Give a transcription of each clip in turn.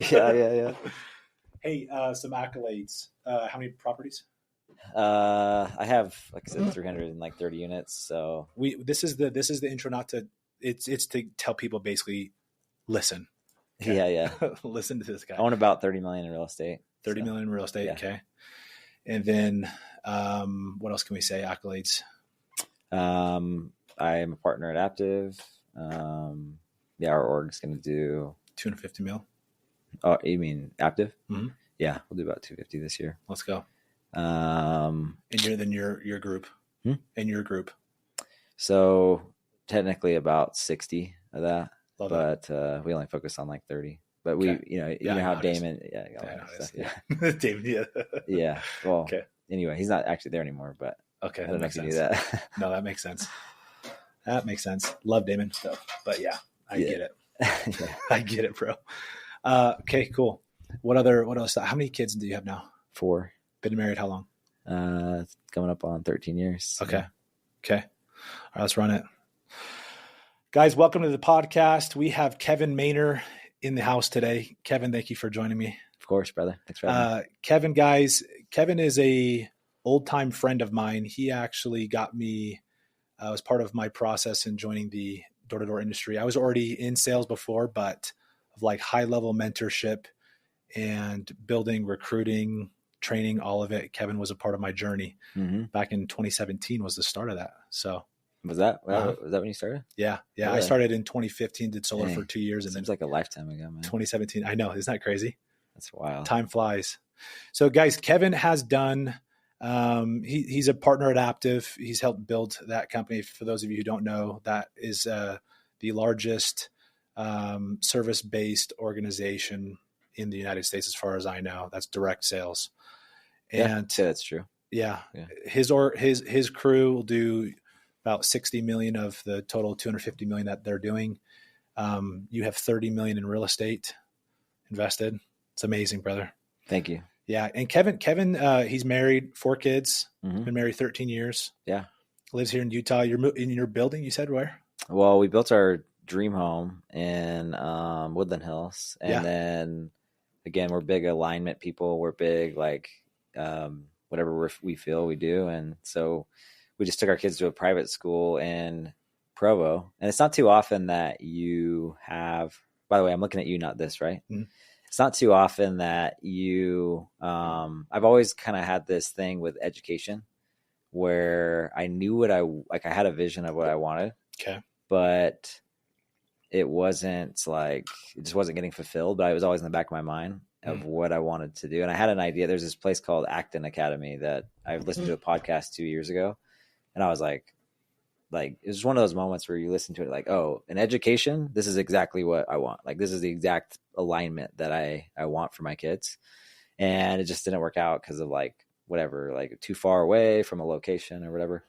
Yeah. Hey, some accolades. How many properties? I have, like I said, 330 units. So This is the intro. Not to it's to tell people basically listen. Okay? yeah. Listen to this guy. I own about 30 million in real estate. 30 million in real estate. Yeah. Okay. And then what else can we say? Accolades. I am a partner at Aptive. Our org's going to do 250 mil. Oh, you mean Aptive? Mm-hmm. Yeah, we'll do about 250 this year. Let's go. And your group. And your group. So technically about 60 of that. Love but we only focus on like 30. But we, okay. you know how Damon, Damon, yeah. Well, okay. Anyway, he's not actually there anymore, but okay, I don't know if you knew that. No, that makes sense. That makes sense. Love Damon stuff, but yeah, I get it. Yeah. I get it, bro. Okay, cool. What else? How many kids do you have now? 4. Been married how long? Coming up on 13 years. Okay. All right, let's run it. Guys, welcome to the podcast. We have Kevin Mehner in the house today. Kevin, thank you for joining me. Of course, brother. Thanks for having me. Kevin is a old-time friend of mine. He actually got me as part of my process in joining the door-to-door industry. I was already in sales before, but of like high-level mentorship and building, recruiting, training, all of it. Kevin was a part of my journey. Back in 2017 was the start of that. So was that when you started? Yeah. Really? I started in 2015, did solar for 2 years. And seems then like a lifetime ago, man. 2017. I know. Isn't that crazy? That's wild. Time flies. So guys, Kevin has done, he's a partner at Aptive. He's helped build that company. For those of you who don't know, that is the largest service-based organization in the United States, as far as I know. That's direct sales. And yeah, that's true. Yeah. His crew will do about 60 million of the total 250 million that they're doing. You have 30 million in real estate invested. It's amazing, brother. Thank you. Yeah. And Kevin, he's married, 4 kids, been married 13 years. Yeah. Lives here in Utah. You're in your building, you said, where? Well, we built our dream home in Woodland Hills. And then again, we're big alignment people. We're big, like, whatever we feel we do. And so we just took our kids to a private school in Provo. And it's not too often that you have, by the way, I'm looking at you, not this, right? Mm-hmm. It's not too often that you, I've always kind of had this thing with education where I knew I had a vision of what I wanted. Okay. But it wasn't like, it just wasn't getting fulfilled, but I was always in the back of my mind of what I wanted to do. And I had an idea. There's this place called Acton Academy that I listened to a podcast 2 years ago. And I was like, it was one of those moments where you listen to it like, oh, in education, this is exactly what I want. Like, this is the exact alignment that I want for my kids. And it just didn't work out because of like, whatever, like too far away from a location or whatever.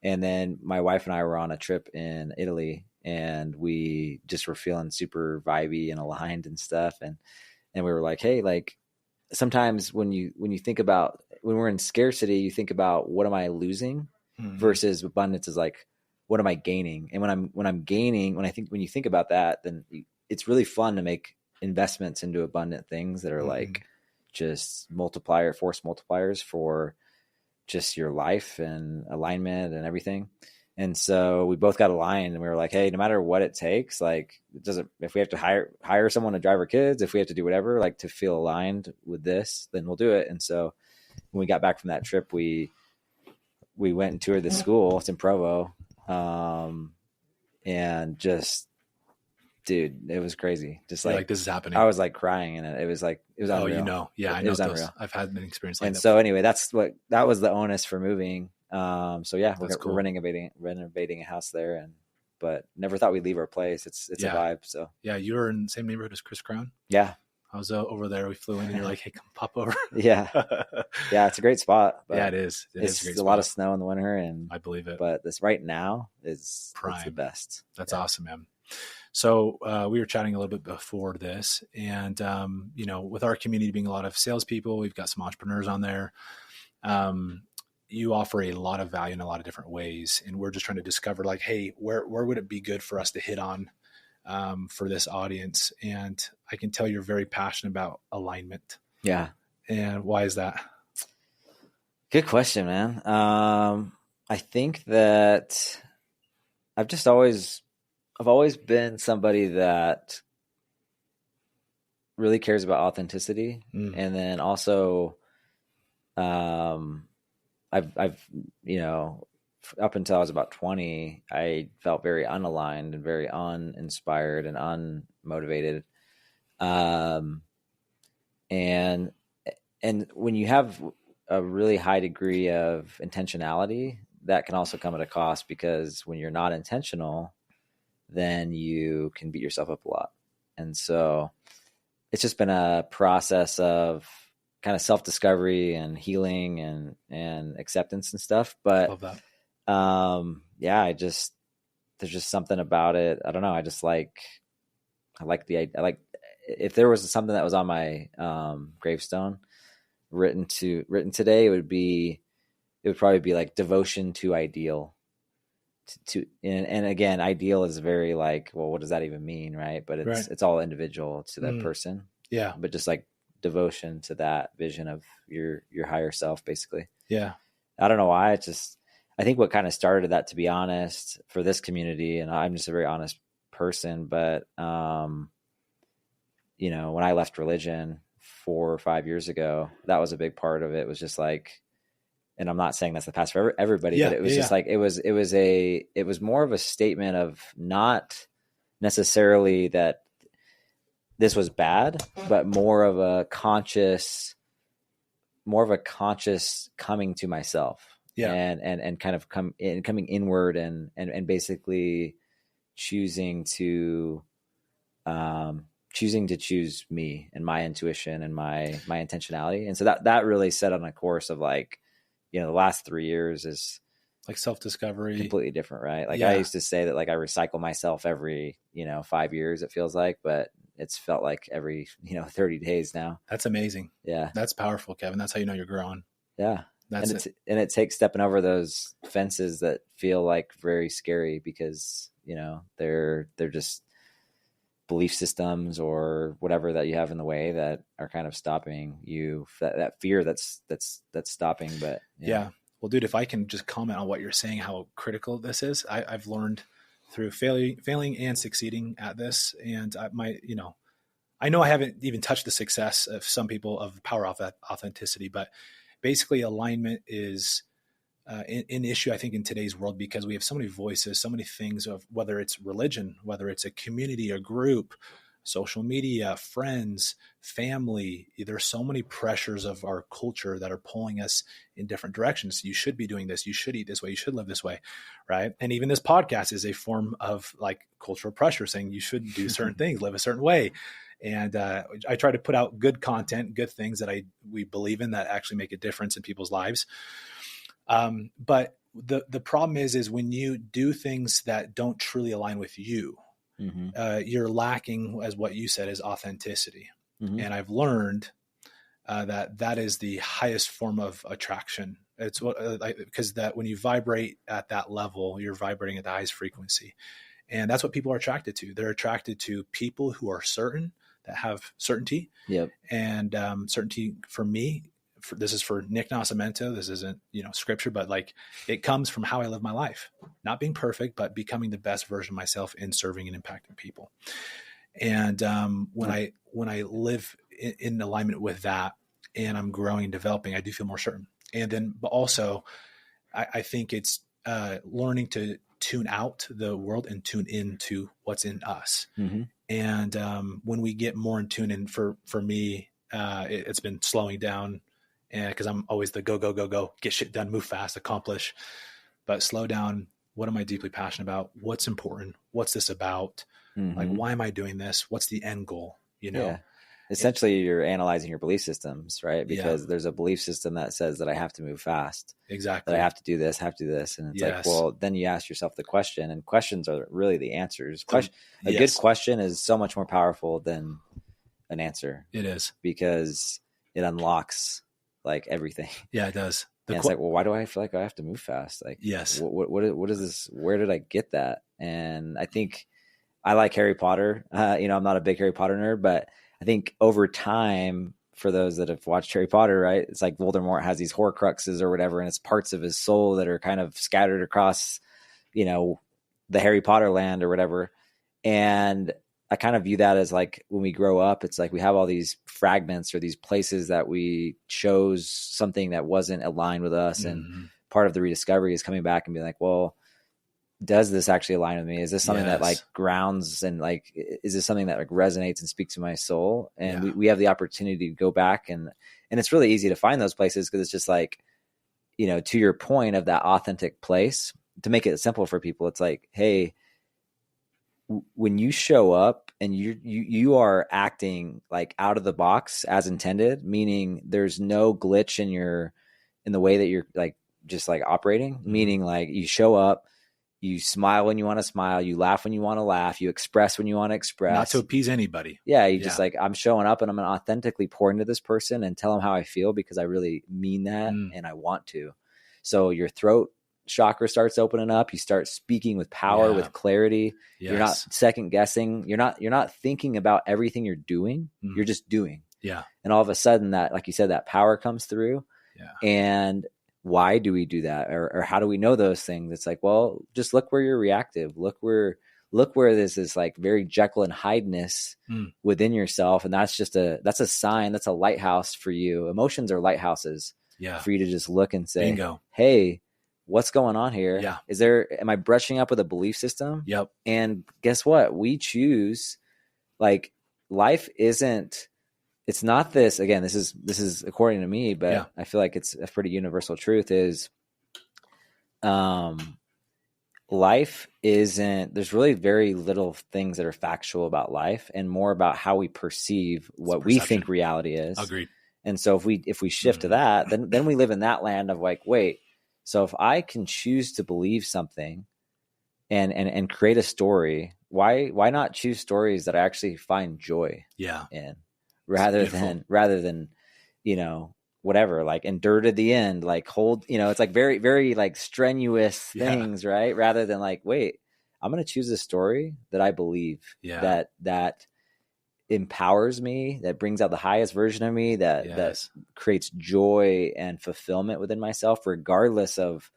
And then my wife and I were on a trip in Italy and we just were feeling super vibey and aligned and stuff. And we were like, hey, like sometimes when you think about, when we're in scarcity, you think about what am I losing versus abundance is like, what am I gaining? And when you think about that, then it's really fun to make investments into abundant things that are like just force multipliers for just your life and alignment and everything. And so we both got aligned and we were like, hey, no matter what it takes, like if we have to hire someone to drive our kids, if we have to do whatever, like to feel aligned with this, then we'll do it. And so when we got back from that trip, we went and toured the school. It's in Provo. And just, dude, it was crazy. Just like this is happening. I was like crying and it was unreal. Oh, you know. Yeah, I know. It was unreal. I've had an experience like that. And so anyway, that was the onus for moving. So yeah, we're renovating a house there, but never thought we'd leave our place. It's a vibe. So yeah, you were in the same neighborhood as Chris Crown. Yeah, I was over there. We flew in, and you're like, "Hey, come pop over." Yeah, it's a great spot. Yeah, it is. It's a lot of snow in the winter, and I believe it. But this right now is prime. It's the best. That's awesome, man. So we were chatting a little bit before this, and with our community being a lot of salespeople, we've got some entrepreneurs on there. You offer a lot of value in a lot of different ways. And we're just trying to discover like, hey, where would it be good for us to hit on for this audience. And I can tell you're very passionate about alignment. Yeah. And why is that? Good question, man. I think that I've always been somebody that really cares about authenticity. And then also, I've, up until I was about 20, I felt very unaligned and very uninspired and unmotivated. And when you have a really high degree of intentionality, that can also come at a cost, because when you're not intentional, then you can beat yourself up a lot. And so it's just been a process of kind of self-discovery and healing and acceptance and stuff. But Love that. There's just something about it. I don't know. I like if there was something that was on my gravestone written today, it would probably be like devotion to ideal. And again, ideal is very like, well, what does that even mean, right? But it's all individual to that person. Yeah. But just like devotion to that vision of your higher self, basically. Yeah. I don't know why. I think what kind of started that, to be honest, for this community, and I'm just a very honest person, but when I left religion 4 or 5 years ago, that was a big part of it. It was just like, and I'm not saying that's the past for everybody, but it was just like, it was more of a statement of not necessarily that this was bad, but more of a conscious coming to myself. Yeah. And kind of coming inward and basically choosing to choose me and my intuition and my intentionality. And so that really set on a course of like, the last 3 years is like self-discovery, completely different, right? Like I used to say that like I recycle myself every, 5 years, it feels like, but it's felt like every, 30 days now. That's amazing. Yeah. That's powerful, Kevin. That's how you know you're growing. Yeah. And it takes stepping over those fences that feel like very scary, because, they're just belief systems or whatever that you have in the way that are kind of stopping you, that fear that's stopping. But yeah. Well, dude, if I can just comment on what you're saying, how critical this is, I've learned through failing and succeeding at this. And I know I haven't even touched the success of some people of the power of that authenticity, but basically alignment is an issue, I think, in today's world, because we have so many voices, so many things, of whether it's religion, whether it's a community, a group, social media, friends, family. There's so many pressures of our culture that are pulling us in different directions. You should be doing this. You should eat this way. You should live this way. Right. And even this podcast is a form of like cultural pressure saying you should do certain things, live a certain way. And I try to put out good content, good things that we believe in that actually make a difference in people's lives. But the problem is when you do things that don't truly align with you, you're lacking, as what you said, is authenticity. And I've learned that is the highest form of attraction. It's because that when you vibrate at that level, you're vibrating at the highest frequency. And that's what people are attracted to. They're attracted to people who are certain, that have certainty. Yep. And certainty for me, this is for Nick Nascimento. This isn't, scripture, but like it comes from how I live my life, not being perfect, but becoming the best version of myself in serving and impacting people. And when I live in alignment with that, and I'm growing and developing, I do feel more certain. And then, but also I think it's learning to tune out the world and tune into what's in us. And when we get more in tune, and for me, it's been slowing down, and because I'm always the go, get shit done, move fast, accomplish, but slow down. What am I deeply passionate about? What's important? What's this about? Like, why am I doing this? What's the end goal? Yeah. Essentially, you're analyzing your belief systems, right? Because there's a belief system that says that I have to move fast. Exactly. That I have to do this, And it's like, well, then you ask yourself the question, and questions are really the answers. A good question is so much more powerful than an answer. It is. Because it unlocks like everything. Yeah, it does. It's like, well, why do I feel like I have to move fast? Like, yes. What is this? Where did I get that? And I think I like Harry Potter. I'm not a big Harry Potter nerd, but I think over time, for those that have watched Harry Potter, right, it's like Voldemort has these Horcruxes or whatever, and it's parts of his soul that are kind of scattered across, the Harry Potter land or whatever. And I kind of view that as like when we grow up, it's like we have all these fragments or these places that we chose something that wasn't aligned with us. And part of the rediscovery is coming back and being like, well, does this actually align with me? Is this something that like grounds and like, is this something that like resonates and speaks to my soul? And we have the opportunity to go back and it's really easy to find those places because it's just like, to your point of that authentic place. To make it simple for people, it's like, hey, when you show up and you are acting like out of the box as intended, meaning there's no glitch in the way that you're like just like operating, meaning like you show up, you smile when you want to smile, you laugh when you want to laugh, you express when you want to express, not to appease anybody. Yeah, you just like, I'm showing up and I'm going to authentically pour into this person and tell them how I feel because I really mean that and I want to. So your throat chakra starts opening up. You start speaking with power, with clarity. You're not second guessing. You're not thinking about everything you're doing. You're just doing. Yeah. And all of a sudden that, like you said, that power comes through. Yeah. And why do we do that? Or how do we know those things? It's like, well, just look where you're reactive. Look where this is like very Jekyll and Hyde-ness within yourself. And that's that's a sign. That's a lighthouse for you. Emotions are lighthouses for you to just look and say, bingo. Hey, what's going on here? Yeah. Am I brushing up with a belief system? Yep. And guess what? We choose, like, life it's not this, again, this is according to me, but I feel like it's a pretty universal truth is, life isn't, there's really very little things that are factual about life and more about how we perceive what we think reality is. Agreed. And so if we shift to that, then we live in that land of like, wait, so if I can choose to believe something and create a story, why not choose stories that I actually find joy in rather than, whatever, like endure to the end, like hold, it's like very, very like strenuous things, right? Rather than like, wait, I'm going to choose a story that I believe that empowers me, that brings out the highest version of me, that creates joy and fulfillment within myself, regardless of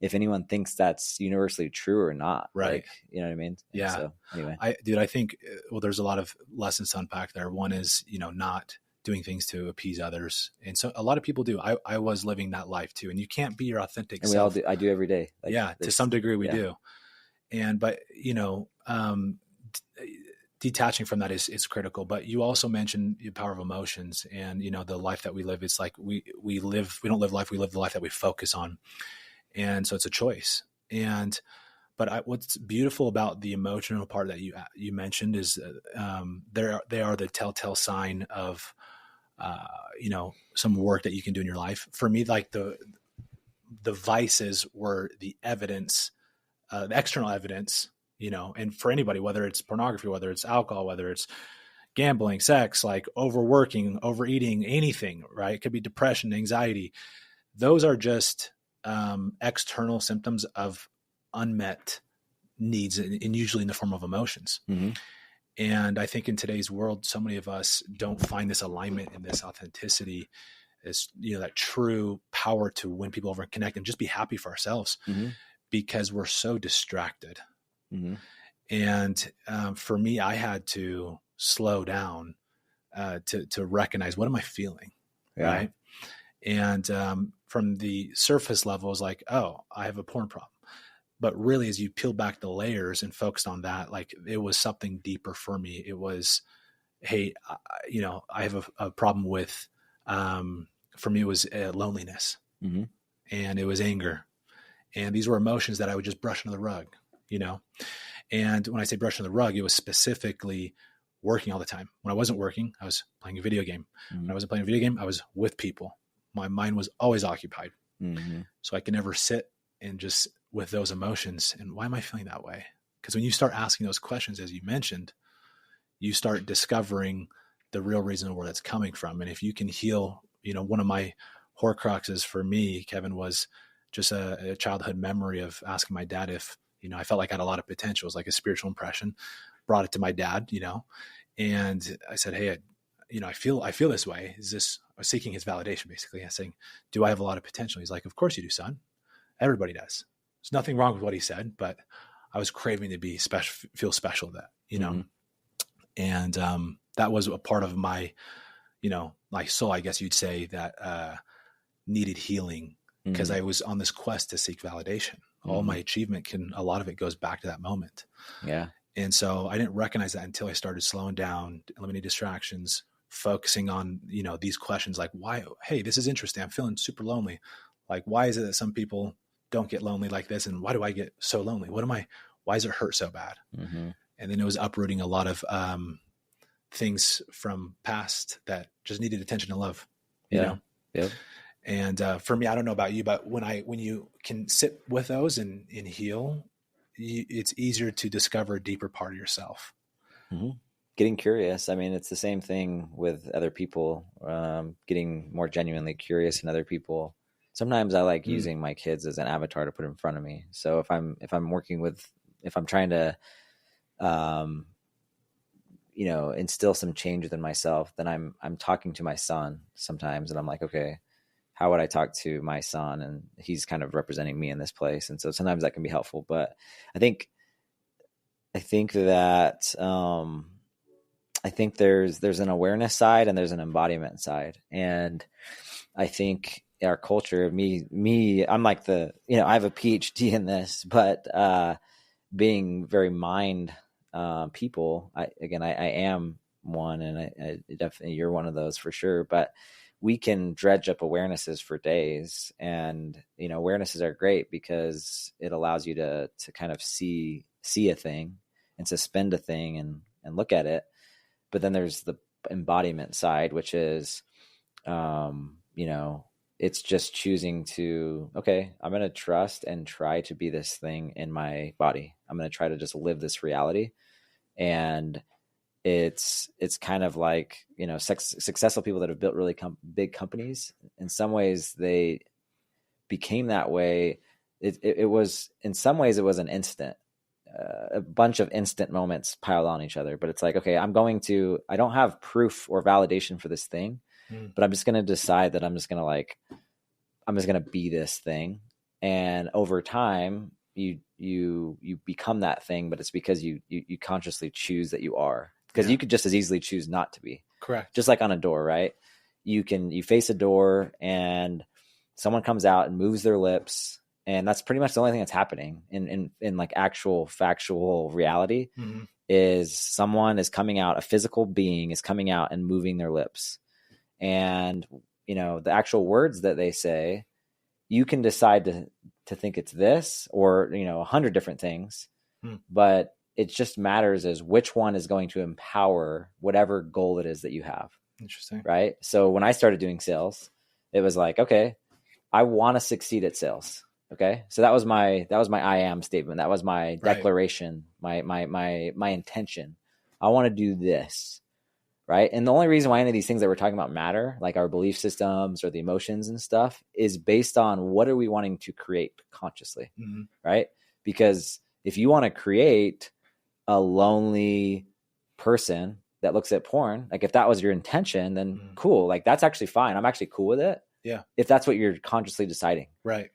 if anyone thinks that's universally true or not. Right. Like, you know what I mean? Yeah. So anyway, I think, there's a lot of lessons to unpack there. One is, not doing things to appease others. And so a lot of people do. I was living that life too. And you can't be your authentic self. We all do. I do every day. Like, to some degree we do. But detaching from that is critical. But you also mentioned the power of emotions and, the life that we live. It's like we don't live life. We live the life that we focus on. And so it's a choice. But what's beautiful about the emotional part that you mentioned is they are the telltale sign of, some work that you can do in your life. For me, like the vices were the evidence, the external evidence, and for anybody, whether it's pornography, whether it's alcohol, whether it's gambling, sex, like overworking, overeating, anything, right? It could be depression, anxiety. Those are just external symptoms of unmet needs, and usually in the form of emotions. Mm-hmm. And I think in today's world, so many of us don't find this alignment and this authenticity, this, that true power to win people over and connect and just be happy for ourselves because we're so distracted. Mm-hmm. And for me, I had to slow down to recognize, what am I feeling? Yeah. Right. And from the surface level, is like, oh, I have a porn problem. But really, as you peel back the layers and focused on that, like it was something deeper for me. It was, hey, I have a problem with, for me, it was loneliness and it was anger. And these were emotions that I would just brush under the rug, And when I say brush under the rug, it was specifically working all the time. When I wasn't working, I was playing a video game. When I wasn't playing a video game, I was with people. My mind was always occupied. So I could never sit and just with those emotions. And why am I feeling that way? Because when you start asking those questions, as you mentioned, you start discovering the real reason where that's coming from. And if you can heal, one of my Horcruxes for me, Kevin, was just a childhood memory of asking my dad if, I felt like I had a lot of potential. It was like a spiritual impression. brought it to my dad, and I said, hey, I feel this way. I was seeking his validation, basically. I was saying, do I have a lot of potential? He's like, of course you do, son. Everybody does. There's nothing wrong with what he said, but I was craving to be special, feel special that, and that was a part of my, my soul, I guess you'd say, that needed healing, because I was on this quest to seek validation. All my achievement a lot of it goes back to that moment. Yeah. And so I didn't recognize that until I started slowing down, eliminating distractions, focusing on, these questions like, why, hey, this is interesting. I'm feeling super lonely. Like, why is it that some people don't get lonely like this? And why do I get so lonely? Why does it hurt so bad? Mm-hmm. And then it was uprooting a lot of things from past that just needed attention and love, you know? Yeah. And for me, I don't know about you, but when you can sit with those and heal, it's easier to discover a deeper part of yourself. Mm-hmm. Getting curious. I mean, it's the same thing with other people, getting more genuinely curious in other people. Sometimes I like using my kids as an avatar to put in front of me. So if I'm trying to, instill some change within myself, then I'm talking to my son sometimes, and I'm like, okay, how would I talk to my son? And he's kind of representing me in this place. And so sometimes that can be helpful, but I think that, I think there's an awareness side and there's an embodiment side. And I think our culture, I'm like I have a PhD in this, but, being very mind, people, I am one, and I definitely, you're one of those for sure, but we can dredge up awarenesses for days, and, awarenesses are great because it allows you to kind of see a thing and suspend a thing and look at it. But then there's the embodiment side, which is, it's just choosing to, okay, I'm going to trust and try to be this thing in my body. I'm going to try to just live this reality. And it's kind of like, successful people that have built really big companies. In some ways they became that way. It was, in some ways it was an instant, a bunch of instant moments piled on each other, but it's like, okay, I don't have proof or validation for this thing, but I'm just going to decide that I'm just going to be this thing. And over time you become that thing, but it's because you consciously choose that you are, because you could just as easily choose not to be. Correct. Just like on a door, right? You face a door and someone comes out and moves their lips, and that's pretty much the only thing that's happening in like actual factual reality. Mm-hmm. Is someone is coming out, a physical being is coming out and moving their lips. And, the actual words that they say, you can decide to think it's this or, 100 different things, but it just matters as which one is going to empower whatever goal it is that you have. Interesting. Right. So when I started doing sales, it was like, okay, I want to succeed at sales. Okay. So that was my I am statement. That was my declaration, my intention. I want to do this. Right. And the only reason why any of these things that we're talking about matter, like our belief systems or the emotions and stuff, is based on what are we wanting to create consciously. Mm-hmm. Right. Because if you want to create a lonely person that looks at porn, like if that was your intention, then cool. Like that's actually fine. I'm actually cool with it. Yeah. If that's what you're consciously deciding. Right.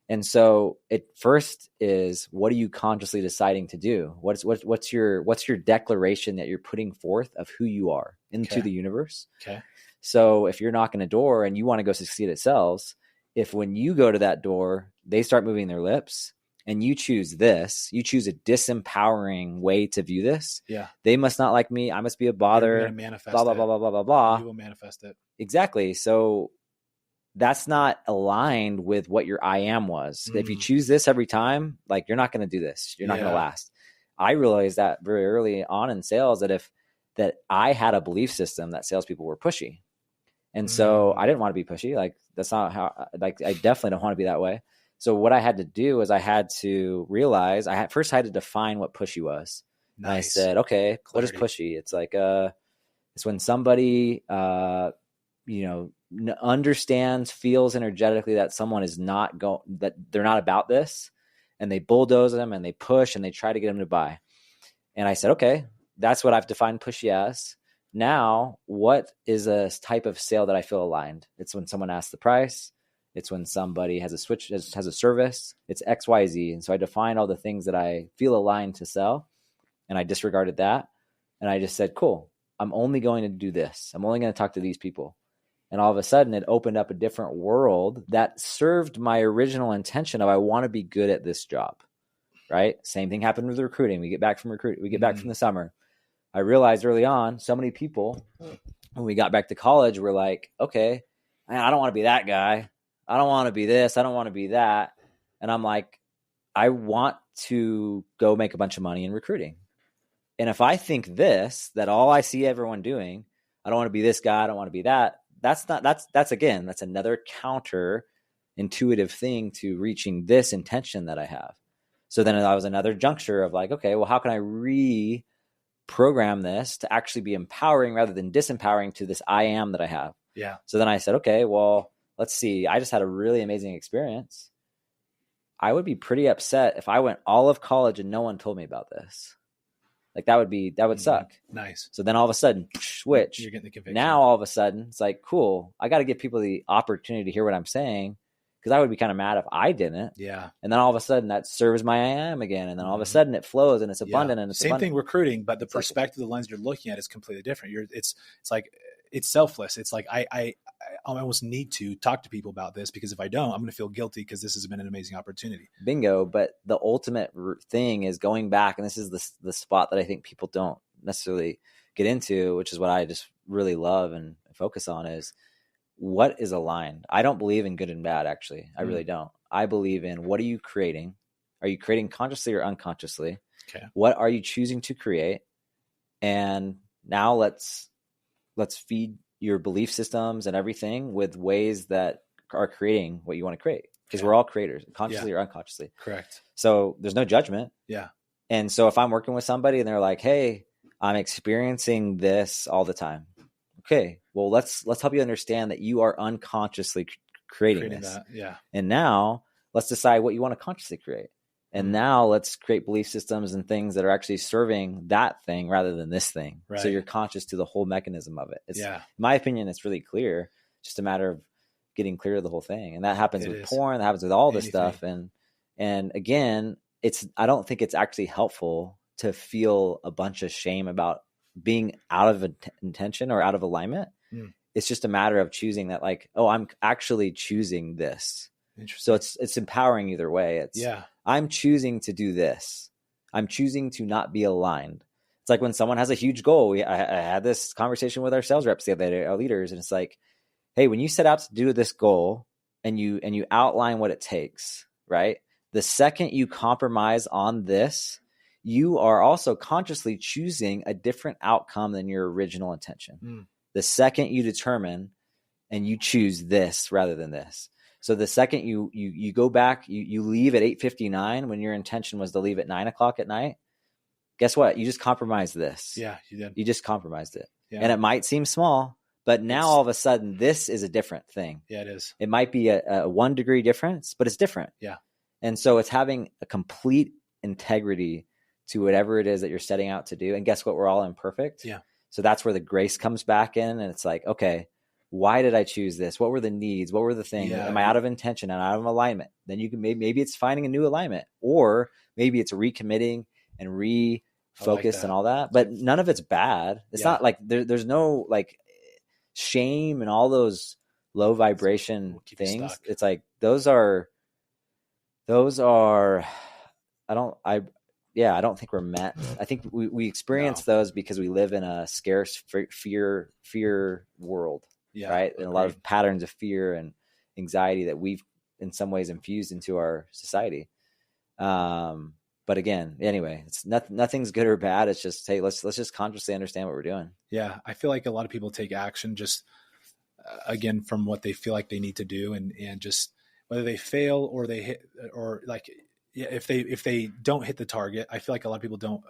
And so it first is, what are you consciously deciding to do? What's your declaration that you're putting forth of who you are into the universe? Okay. So if you're knocking a door and you want to go succeed at sales, if when you go to that door, they start moving their lips and you choose a disempowering way to view this. Yeah. They must not like me. I must be a bother. Blah, blah, blah, blah, blah, blah, blah. You will manifest it. Exactly. So that's not aligned with what your I am was. If you choose this every time, like you're not going to do this. You're not going to last. I realized that very early on in sales that I had a belief system that salespeople were pushy. And so I didn't want to be pushy. Like that's not how, like, I definitely don't want to be that way. So what I had to do is I had to realize first had to define what pushy was. Nice. And I said, okay, clarity. What is pushy? It's like, it's when somebody, understands, feels energetically that someone is that they're not about this, and they bulldoze them and they push and they try to get them to buy. And I said, okay, that's what I've defined push yes. Now, what is a type of sale that I feel aligned? It's when someone asks the price. It's when somebody has a switch, has a service. It's X, Y, Z. And so I defined all the things that I feel aligned to sell, and I disregarded that. And I just said, cool, I'm only going to do this. I'm only going to talk to these people. And all of a sudden it opened up a different world that served my original intention of I want to be good at this job, right? Same thing happened with recruiting. We get back from the summer. I realized early on, so many people, when we got back to college, were like, okay, man, I don't want to be that guy. I don't want to be this. I don't want to be that. And I'm like, I want to go make a bunch of money in recruiting. And if I think this, that all I see everyone doing, I don't want to be this guy, I don't want to be that. That's another counter intuitive thing to reaching this intention that I have. So then that was another juncture of like, okay, well, how can I reprogram this to actually be empowering rather than disempowering to this I am that I have? Yeah. So then I said, okay, well, let's see. I just had a really amazing experience. I would be pretty upset if I went all of college and no one told me about this. Like that would suck. Nice. So then all of a sudden, switch. You're getting the conviction. Now all of a sudden, it's like, cool. I got to give people the opportunity to hear what I'm saying, because I would be kind of mad if I didn't. Yeah. And then all of a sudden that serves my I am again. And then all of a sudden it flows and it's abundant and it's same abundant. thing recruiting, but the perspective, the lens you're looking at is completely different. It's like, it's selfless. It's like, I almost need to talk to people about this, because if I don't, I'm going to feel guilty because this has been an amazing opportunity. Bingo. But the ultimate thing is going back. And this is the spot that I think people don't necessarily get into, which is what I just really love and focus on, is what is aligned. I don't believe in good and bad. Actually, I really don't. I believe in, what are you creating? Are you creating consciously or unconsciously? Okay. What are you choosing to create? And now let's feed your belief systems and everything with ways that are creating what you want to create, because we're all creators, consciously or unconsciously. Correct. So there's no judgment. Yeah. And so if I'm working with somebody and they're like, hey, I'm experiencing this all the time. Okay, well, let's help you understand that you are unconsciously creating this. That. Yeah. And now let's decide what you want to consciously create. And now let's create belief systems and things that are actually serving that thing rather than this thing. Right. So you're conscious to the whole mechanism of it. In my opinion, it's really clear. Just a matter of getting clear of the whole thing. And that happens with porn. That happens with all this stuff. And again, I don't think it's actually helpful to feel a bunch of shame about being out of intention or out of alignment. It's just a matter of choosing that, like, oh, I'm actually choosing this. So it's empowering either way. I'm choosing to do this. I'm choosing to not be aligned. It's like when someone has a huge goal. I had this conversation with our sales reps the other day, our leaders, and it's like, hey, when you set out to do this goal and you outline what it takes, right? The second you compromise on this, you are also consciously choosing a different outcome than your original intention. The second you determine and you choose this rather than this. So the second you go back, you leave at 8:59 when your intention was to leave at 9:00 at night. Guess what? You just compromised this. Yeah, you did. You just compromised it. Yeah. And it might seem small, but now all of a sudden this is a different thing. Yeah, it is. It might be a 1 degree difference, but it's different. Yeah. And so it's having a complete integrity to whatever it is that you're setting out to do. And guess what? We're all imperfect. Yeah. So that's where the grace comes back in. And it's like, okay, why did I choose this? What were the needs? What were the things? Yeah. Am I out of intention and out of alignment? Then you can maybe it's finding a new alignment, or maybe it's recommitting and refocus and all that. But none of it's bad. It's not like there's no like shame and all those low vibration things. It's like those are I don't think we're meant. I think we experience those because we live in a scarce fear world. Yeah, right. And a lot of patterns of fear and anxiety that we've in some ways infused into our society. But again, anyway, it's nothing's good or bad. It's just, hey, let's just consciously understand what we're doing. Yeah. I feel like a lot of people take action just again, from what they feel like they need to do, and just whether they fail or they hit, or like, if they don't hit the target, I feel like a lot of people don't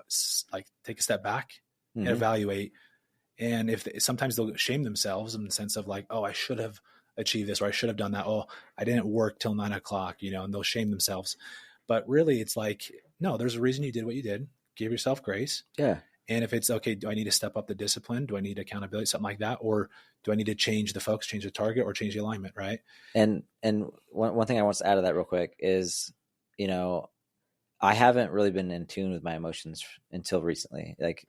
like take a step back and evaluate. And sometimes they'll shame themselves in the sense of like, oh, I should have achieved this, or I should have done that. Oh, I didn't work till 9:00, and they'll shame themselves. But really it's like, no, there's a reason you did what you did. Give yourself grace. Yeah. And if it's okay, do I need to step up the discipline? Do I need accountability, something like that? Or do I need to change the focus, change the target, or change the alignment? Right. And one thing I want to add to that real quick is, you know, I haven't really been in tune with my emotions until recently. Like,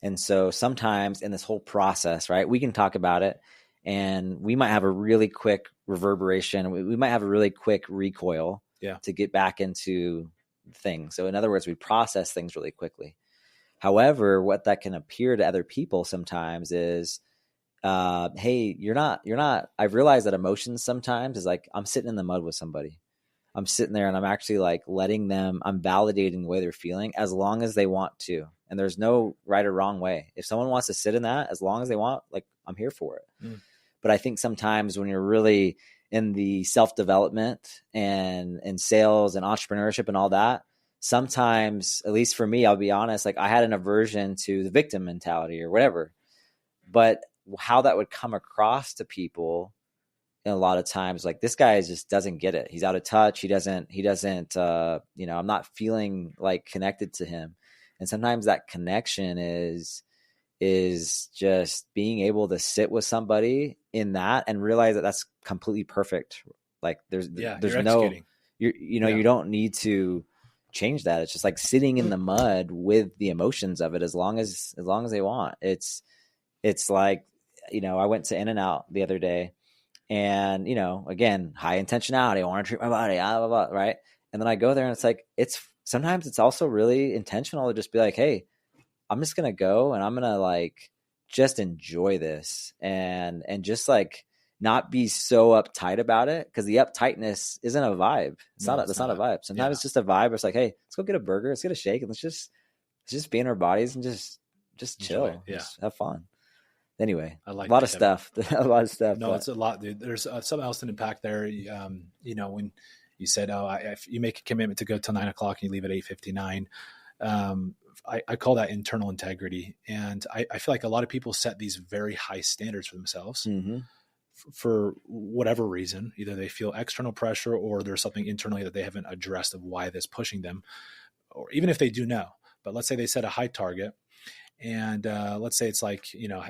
and so sometimes in this whole process, right, we can talk about it and we might have a really quick reverberation. We might have a really quick recoil to get back into things. So in other words, we process things really quickly. However, what that can appear to other people sometimes is, hey, you're not, I've realized that emotions sometimes is like, I'm sitting in the mud with somebody. I'm sitting there and I'm actually like letting them, I'm validating the way they're feeling as long as they want to. And there's no right or wrong way. If someone wants to sit in that, as long as they want, like, I'm here for it. But I think sometimes when you're really in the self-development and sales and entrepreneurship and all that, sometimes, at least for me, I'll be honest, like I had an aversion to the victim mentality or whatever, but how that would come across to people a lot of times, like, this guy just doesn't get it. He's out of touch. He doesn't, I'm not feeling like connected to him. And sometimes that connection is just being able to sit with somebody in that and realize that that's completely perfect. Like there's no, you don't need to change that. It's just like sitting in the mud with the emotions of it as long as they want. It's like, I went to In-N-Out the other day and, again, high intentionality. I want to treat my body, blah, blah, blah, right? And then I go there and it's like, sometimes it's also really intentional to just be like, hey, I'm just going to go and I'm going to like, just enjoy this and just like not be so uptight about it. Cause the uptightness isn't a vibe. It's not a vibe. Sometimes it's just a vibe. It's like, hey, let's go get a burger. Let's get a shake and let's just be in our bodies and just chill. Just have fun. Anyway, a lot of stuff. No, it's a lot, dude. There's something else to unpack there. When you said, if you make a commitment to go till 9:00 and you leave at 8:59, I call that internal integrity. And I feel like a lot of people set these very high standards for themselves for whatever reason. Either they feel external pressure or there's something internally that they haven't addressed of why that's pushing them, or even if they do know. But let's say they set a high target. And let's say it's like,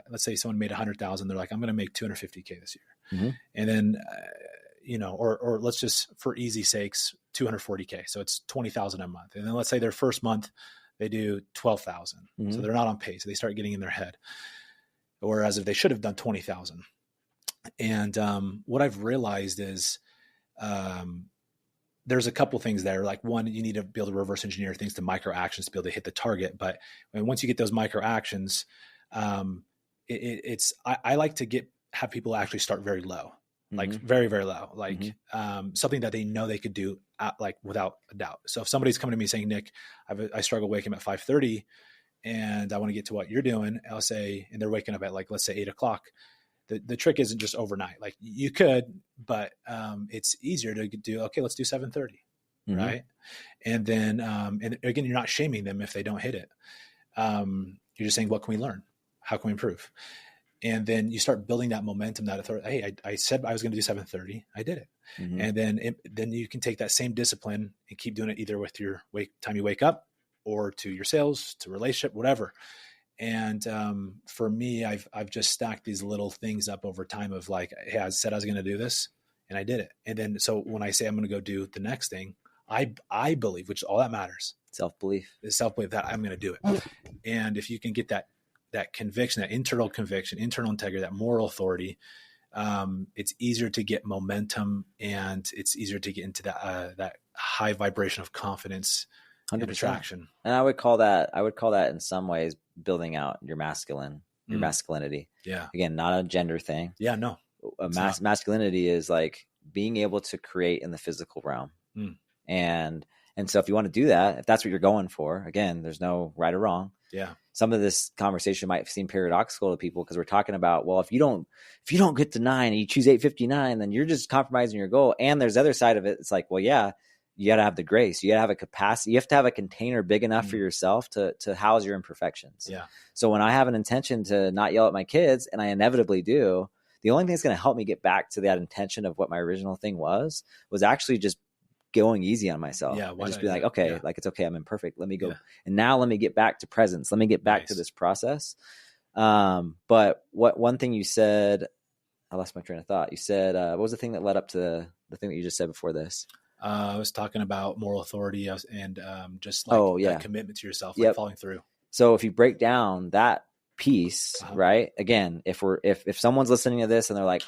let's say someone made 100,000. They're like, I'm going to make 250K this year. And then, or let's just, for easy sakes, 240K. So it's 20,000 a month. And then let's say their first month, they do 12,000. So they're not on pace. They start getting in their head. Whereas if they should have done 20,000. And what I've realized is there's a couple things there. Like one, you need to be able to reverse engineer things to micro actions to be able to hit the target. But once you get those micro actions, I like to have people actually start very low, like very, very low, like something that they know they could do like without a doubt. So if somebody's coming to me saying, Nick, I struggle waking up at 5:30 and I want to get to what you're doing, I'll say, and they're waking up at like, let's say 8:00. The trick isn't just overnight. Like you could, but it's easier to do, okay, let's do 7:30. Right. And then, and again, you're not shaming them if they don't hit it. You're just saying, what can we learn? How can we improve? And then you start building that momentum, that authority. Hey, I said I was going to do 7:30. I did it. And then you can take that same discipline and keep doing it either with your time you wake up or to your sales, to relationship, whatever. And for me, I've just stacked these little things up over time of like, hey, I said I was going to do this and I did it. And then, so when I say I'm going to go do the next thing, I believe, which is all that matters. Self-belief that I'm going to do it. And if you can get that conviction, that internal conviction, internal integrity, that moral authority, it's easier to get momentum and it's easier to get into that high vibration of confidence 100%. And attraction. And I would call that in some ways building out your masculinity. Yeah. Again, not a gender thing. Yeah, no. Masculinity is like being able to create in the physical realm. And so if you want to do that, if that's what you're going for, again, there's no right or wrong. Yeah. Some of this conversation might seem paradoxical to people because we're talking about, well, if you don't get to 9 and you choose 8:59, then you're just compromising your goal. And there's the other side of it. It's like, well, yeah, you got to have the grace. You got to have a capacity. You have to have a container big enough for yourself to house your imperfections. Yeah. So when I have an intention to not yell at my kids, and I inevitably do, the only thing that's going to help me get back to that intention of what my original thing was actually just going easy on myself. Yeah. And just be like, okay, yeah. like, it's okay. I'm imperfect. Let me go. Yeah. And now let me get back to presence. Let me get back to this process. But one thing you said, I lost my train of thought. You said, what was the thing that led up to the thing that you just said before this? I was talking about moral authority and just like that commitment to yourself, like following through. So if you break down that piece, right? Again, if someone's listening to this and they're like,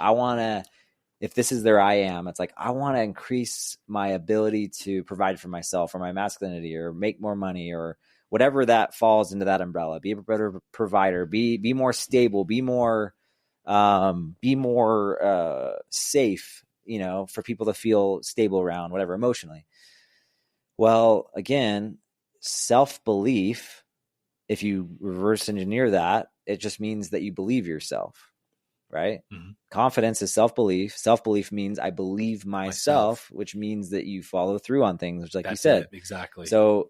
if this is their I am, it's like, I want to increase my ability to provide for myself or my masculinity or make more money or whatever that falls into that umbrella, be a better provider, be more stable, be more safe, for people to feel stable around, whatever, emotionally. Well, again, self-belief, if you reverse engineer that, it just means that you believe yourself, right? Mm-hmm. Confidence is self-belief. Self-belief means I believe myself, which means that you follow through on things, which, like you said. Exactly. So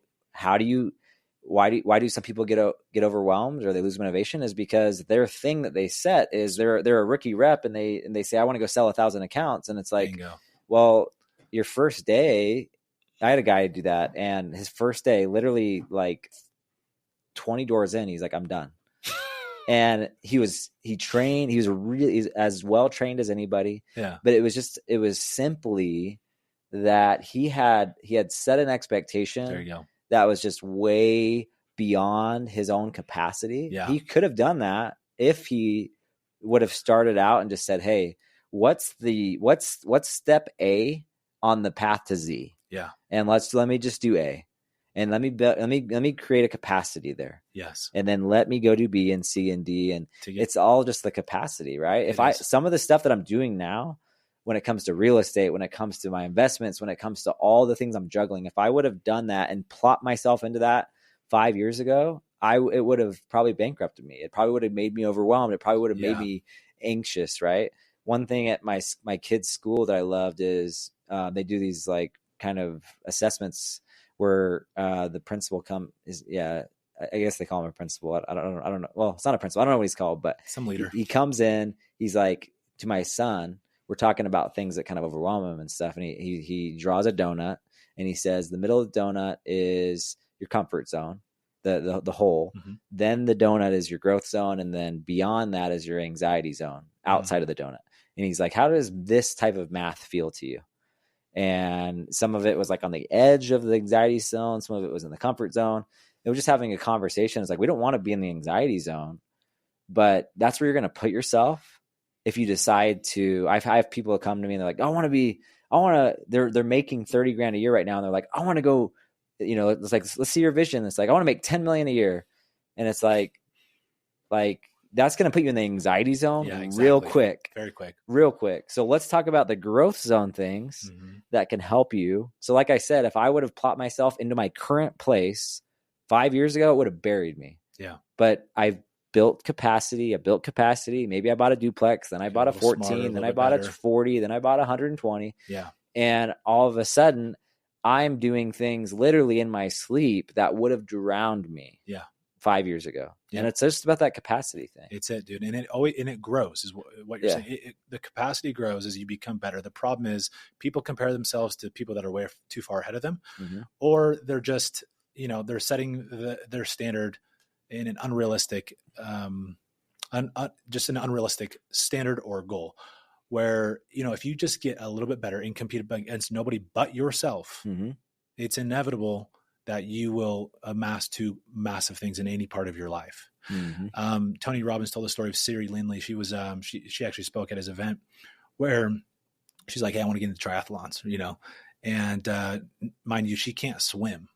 why do some people get overwhelmed or they lose motivation? Is because their thing that they set is they're a rookie rep and they say, I want to go sell 1,000 accounts. And it's like, bingo. Well, your first day, I had a guy do that, and his first day, literally like 20 doors in, he's like, I'm done. And he trained, he was really as well trained as anybody. Yeah. But it was simply that he had set an expectation. There you go. That was just way beyond his own capacity. Yeah. He could have done that if he would have started out and just said, hey, what's step A on the path to Z? Yeah. And let me just do A. And let me create a capacity there. Yes. And then let me go do B and C and D. And it's all just the capacity, right? Some of the stuff that I'm doing now, when it comes to real estate, when it comes to my investments, when it comes to all the things I'm juggling, if I would have done that and plopped myself into that 5 years ago, it would have probably bankrupted me. It probably would have made me overwhelmed. It probably would have made me anxious, right? One thing at my kids' school that I loved is they do these like kind of assessments where the principal I guess they call him a principal. I don't know. Well, it's not a principal. I don't know what he's called, but some leader. He comes in, he's like, to my son, we're talking about things that kind of overwhelm him and stuff. And he draws a donut and he says, the middle of the donut is your comfort zone, the hole. Mm-hmm. Then the donut is your growth zone. And then beyond that is your anxiety zone outside of the donut. And he's like, how does this type of math feel to you? And some of it was like on the edge of the anxiety zone. Some of it was in the comfort zone. It was just having a conversation. It's like, we don't want to be in the anxiety zone, but that's where you're going to put yourself. If you decide to, I have people that come to me and they're like, they're making 30 grand a year right now. And they're like, I want to go, it's like, let's see your vision. It's like, I want to make 10 million a year. And it's like that's going to put you in the anxiety zone real quick, very quick, real quick. So let's talk about the growth zone things that can help you. So like I said, if I would have plopped myself into my current place 5 years ago, it would have buried me. Yeah. But I've built capacity. Maybe I bought a duplex, then I bought a 14, then I bought a 40, then I bought 120. Yeah. And all of a sudden I'm doing things literally in my sleep that would have drowned me. Yeah. 5 years ago. Yeah. And it's just about that capacity thing. It's it, dude. And it grows is what you're saying. The capacity grows as you become better. The problem is people compare themselves to people that are way too far ahead of them, or they're just, they're setting their standard in an unrealistic, just an unrealistic standard or goal where, if you just get a little bit better and compete against nobody but yourself, it's inevitable that you will amass two massive things in any part of your life. Tony Robbins told the story of Siri Lindley. She was, she actually spoke at his event where she's like, hey, I want to get into triathlons, and mind you, she can't swim.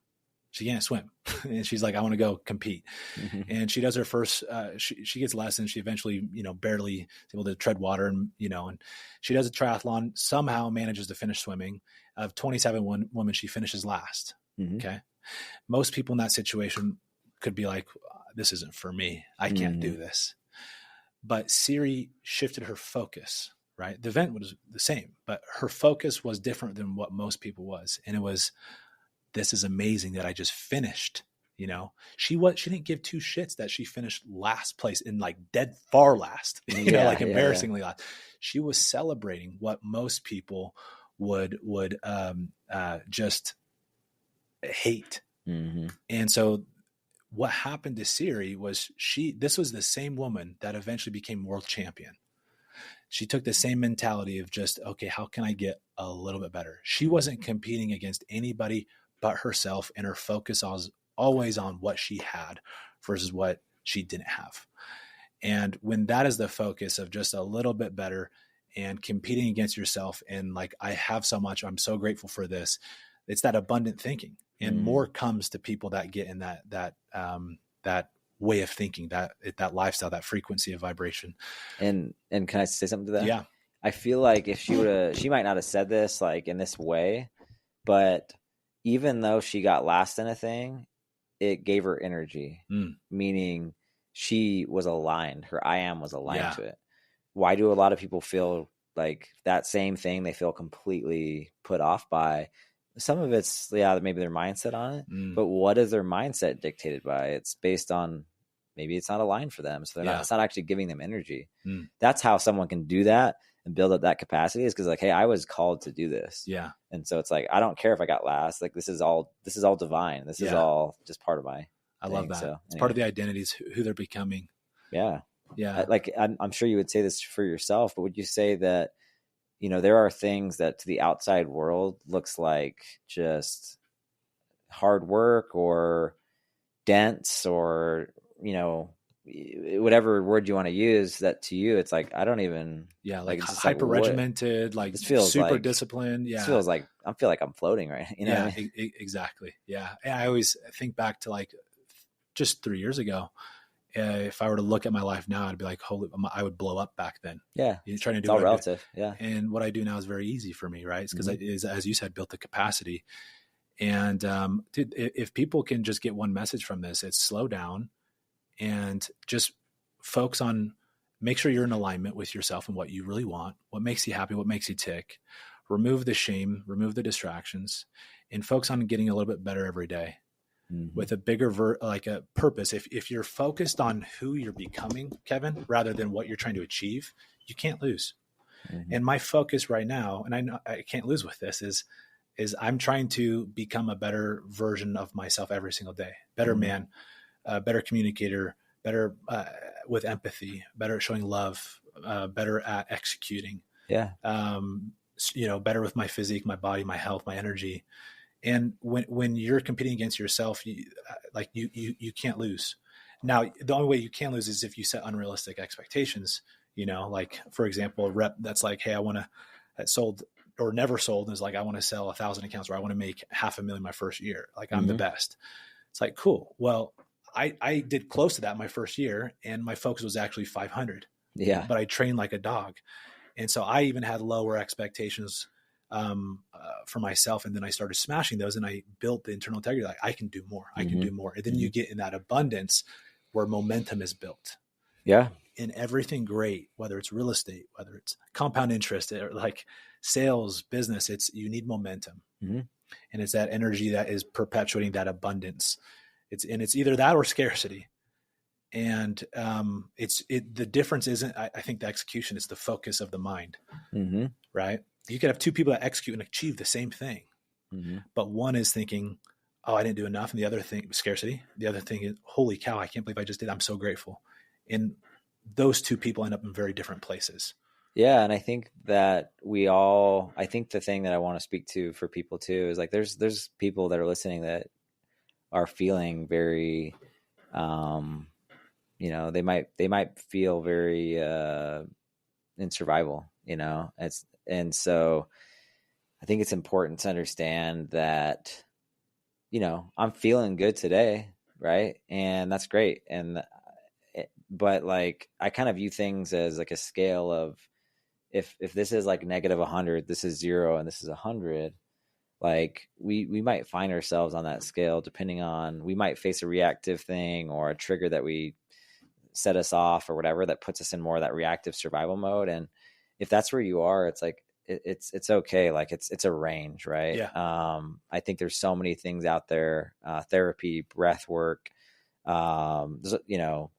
And she's like, I want to go compete. And she does her first, she gets lessons. She eventually, barely is able to tread water and she does a triathlon, somehow manages to finish swimming. Of 27 women, she finishes last. Okay. Most people in that situation could be like, this isn't for me. I can't do this. But Siri shifted her focus, right? The event was the same, but her focus was different than what most people was. And it was, this is amazing that I just finished. She didn't give two shits that she finished last place in like dead far last, embarrassingly last. She was celebrating what most people would just hate. Mm-hmm. And so what happened to Siri was this was the same woman that eventually became world champion. She took the same mentality of just, okay, how can I get a little bit better? She wasn't competing against anybody but herself, and her focus was always on what she had versus what she didn't have. And when that is the focus of just a little bit better and competing against yourself, and like, I have so much, I'm so grateful for this. It's that abundant thinking, and more comes to people that get in that way of thinking, that lifestyle, that frequency of vibration. And can I say something to that? Yeah. I feel like if she might not have said this like in this way, but even though she got last in a thing, it gave her energy, meaning she was aligned. Her I am was aligned to it. Why do a lot of people feel like that same thing they feel completely put off by? Some of it's, maybe their mindset on it, but what is their mindset dictated by? It's based on, maybe it's not aligned for them. So it's not actually giving them energy. That's how someone can do that and build up that capacity, is because like, hey, I was called to do this. Yeah. And so it's like, I don't care if I got last, like this is all divine. This is all just part of my I thing. love that. So, it's part of the identities, who they're becoming. Yeah. Yeah. Like I'm sure you would say this for yourself, but would you say that, there are things that to the outside world looks like just hard work or dense or, whatever word you want to use, that to you, it's like, I don't even, like hyper regimented, like this feels super like, disciplined. Yeah. This feels like, I feel like I'm floating, right? Yeah, what I mean? Exactly. Yeah. And I always think back to like just 3 years ago. If I were to look at my life now, I'd be like, holy, I would blow up back then. Yeah. You're trying to do it's all relative. Yeah. And what I do now is very easy for me, right? It's because I, as you said, built the capacity. And dude, if people can just get one message from this, it's slow down and just focus on, make sure you're in alignment with yourself and what you really want, what makes you happy, what makes you tick. Remove the shame, remove the distractions, and focus on getting a little bit better every day. With a bigger like a purpose. If you're focused on who you're becoming, Kevin, rather than what you're trying to achieve, you can't lose. And my focus right now, and I know I can't lose with this, is I'm trying to become a better version of myself every single day. Better man, better communicator, better with empathy, better at showing love, better at executing. Yeah. Better with my physique, my body, my health, my energy. And when you're competing against yourself, you can't lose. Now, the only way you can lose is if you set unrealistic expectations. Like, for example, a rep that's like, hey, I want to, that sold or never sold, is like, I want to sell 1,000 accounts, or I want to make $500,000 my first year. Like, I'm the best. It's like, cool. Well, I did close to that my first year, and my focus was actually 500. Yeah. But I trained like a dog. And so I even had lower expectations for myself. And then I started smashing those, and I built the internal integrity. Like, I can do more. I can do more. And then you get in that abundance where momentum is built. Yeah. In everything great, whether it's real estate, whether it's compound interest, or like sales, business, you need momentum. And it's that energy that is perpetuating that abundance. It's either that or scarcity. And the difference isn't, I think the execution is the focus of the mind, right? You could have two people that execute and achieve the same thing, but one is thinking, oh, I didn't do enough. And the other thing, scarcity. The other thing is, holy cow, I can't believe I just did. I'm so grateful. And those two people end up in very different places. Yeah. And I think that I think the thing that I want to speak to for people too is like, there's people that are listening that are feeling very, they might feel very in survival, and so I think it's important to understand that, I'm feeling good today, right? And that's great. But like, I kind of view things as like a scale of, if this is like -100, this is 0, and this is 100. Like we might find ourselves on that scale, depending on, we might face a reactive thing or a trigger that we set us off or whatever, that puts us in more of that reactive survival mode. And if that's where you are, it's like, it's okay. Like it's a range, right? Yeah. I think there's so many things out there, therapy, breath work, there's,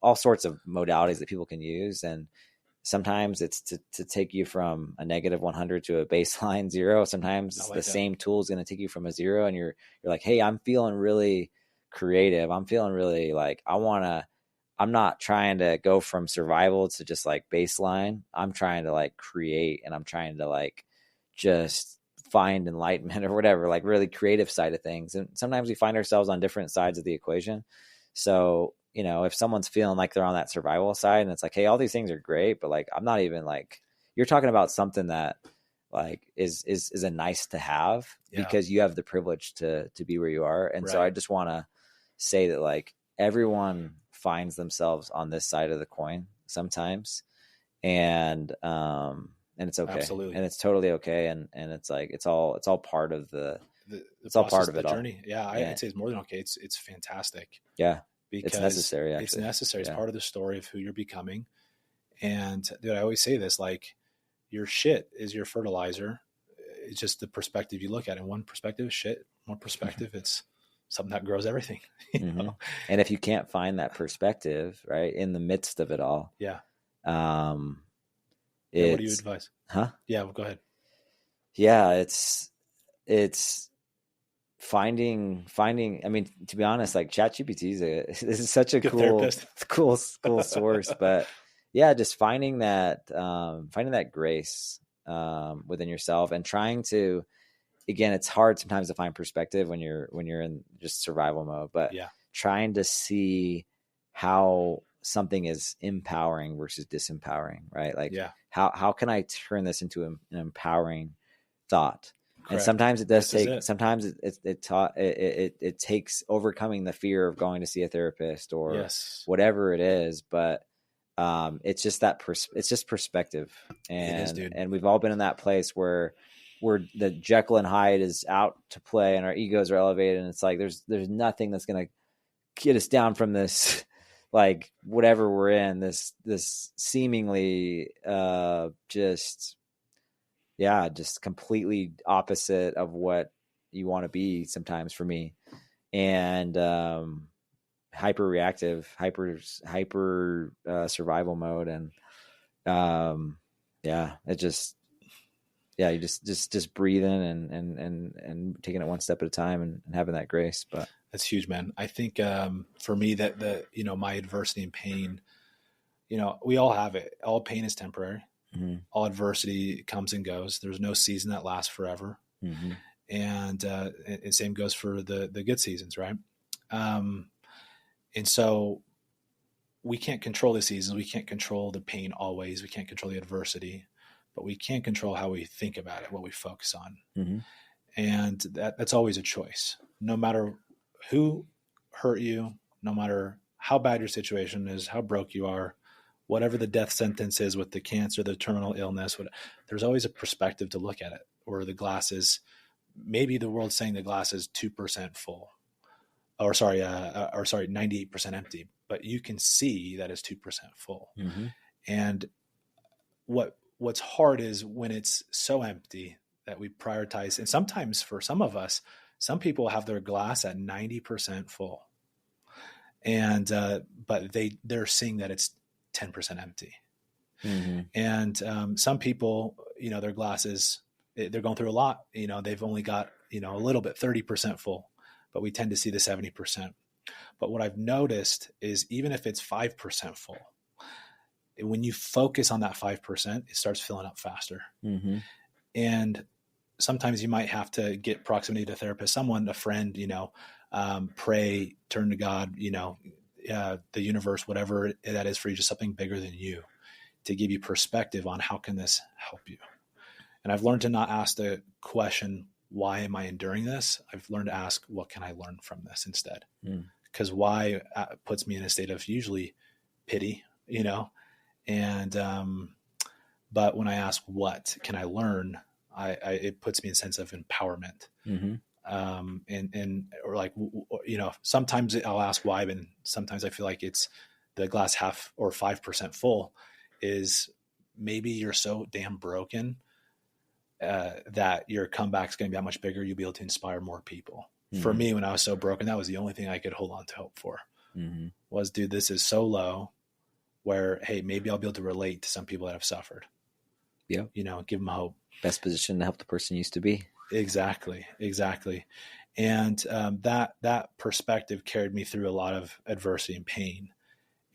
all sorts of modalities that people can use. And Sometimes it's to take you from a negative 100 to a baseline 0. Sometimes the same tool is going to take you from a 0, and you're like, hey, I'm feeling really creative. I'm feeling really like I'm not trying to go from survival to just like baseline. I'm trying to like create, and I'm trying to like just find enlightenment or whatever, like really creative side of things. And sometimes we find ourselves on different sides of the equation. So, if someone's feeling like they're on that survival side and it's like, hey, all these things are great, but like, I'm not even like, you're talking about something that like is a nice to have because you have the privilege to be where you are. And so I just want to say that like everyone finds themselves on this side of the coin sometimes. And it's okay. Absolutely. And it's totally okay. And it's like, it's all part of it's all part of it all. Journey. Yeah. I'd say it's more than okay. It's fantastic. Yeah. Because it's necessary. Actually. It's necessary. It's part of the story of who you're becoming. And dude, I always say this, like your shit is your fertilizer. It's just the perspective you look at it. One perspective is shit. One perspective, it's something that grows everything. You know? And if you can't find that perspective, right, in the midst of it all. Yeah. What do you advise? Huh? Yeah. Well, go ahead. Yeah. It's finding, I mean, to be honest, like ChatGPT is such a cool source, but yeah, just finding that grace, within yourself and trying to, again, it's hard sometimes to find perspective when you're in just survival mode, but trying to see how something is empowering versus disempowering, right? Like how can I turn this into an empowering thought? Correct. And sometimes it does sometimes it takes overcoming the fear of going to see a therapist or whatever it is. But it's just it's just perspective. And, it is, dude. And we've all been in that place where the Jekyll and Hyde is out to play and our egos are elevated. And it's like, there's nothing that's going to get us down from this, like whatever we're in, this seemingly just completely opposite of what you want to be sometimes for me. And hyper reactive, hyper survival mode. And you just breathing and taking it one step at a time and having that grace. But that's huge, man. I think for me that my adversity and pain, we all have it. All pain is temporary. Mm-hmm. All adversity comes and goes. There's no season that lasts forever. Mm-hmm. And same goes for the good seasons, right? And so we can't control the seasons. We can't control the pain always. We can't control the adversity, but we can control how we think about it, what we focus on. Mm-hmm. And that's always a choice. No matter who hurt you, no matter how bad your situation is, how broke you are, whatever the death sentence is with the cancer, the terminal illness, there's always a perspective to look at it, or the glass is, maybe the world's saying the glass is 2% full, or 98% empty, but you can see that it's 2% full. Mm-hmm. And what's hard is when it's so empty that we prioritize. And sometimes for some of us, some people have their glass at 90% full, and but they're seeing that it's 10% empty. Mm-hmm. And some people, their glasses, they're going through a lot. They've only got a little bit, 30% full, but we tend to see the 70%. But what I've noticed is even if it's 5% full, when you focus on that 5%, it starts filling up faster. Mm-hmm. And sometimes you might have to get proximity to a therapist, a friend, pray, turn to God, the universe, whatever that is for you, just something bigger than you, to give you perspective on how can this help you. And I've learned to not ask the question, why am I enduring this? I've learned to ask, what can I learn from this instead? Because why puts me in a state of usually pity, and but when I ask, what can I learn, it puts me in a sense of empowerment. Mm-hmm. Or like, sometimes I'll ask why, and sometimes I feel like it's the glass half or 5% full is maybe you're so damn broken that your comeback's going to be that much bigger. You'll be able to inspire more people. Mm-hmm. For me, when I was so broken, that was the only thing I could hold on to hope for. Mm-hmm. Was, dude, this is so low. where, hey, maybe I'll be able to relate to some people that have suffered. Yeah. Give them hope. Best position to help the person used to be. Exactly. And that perspective carried me through a lot of adversity and pain.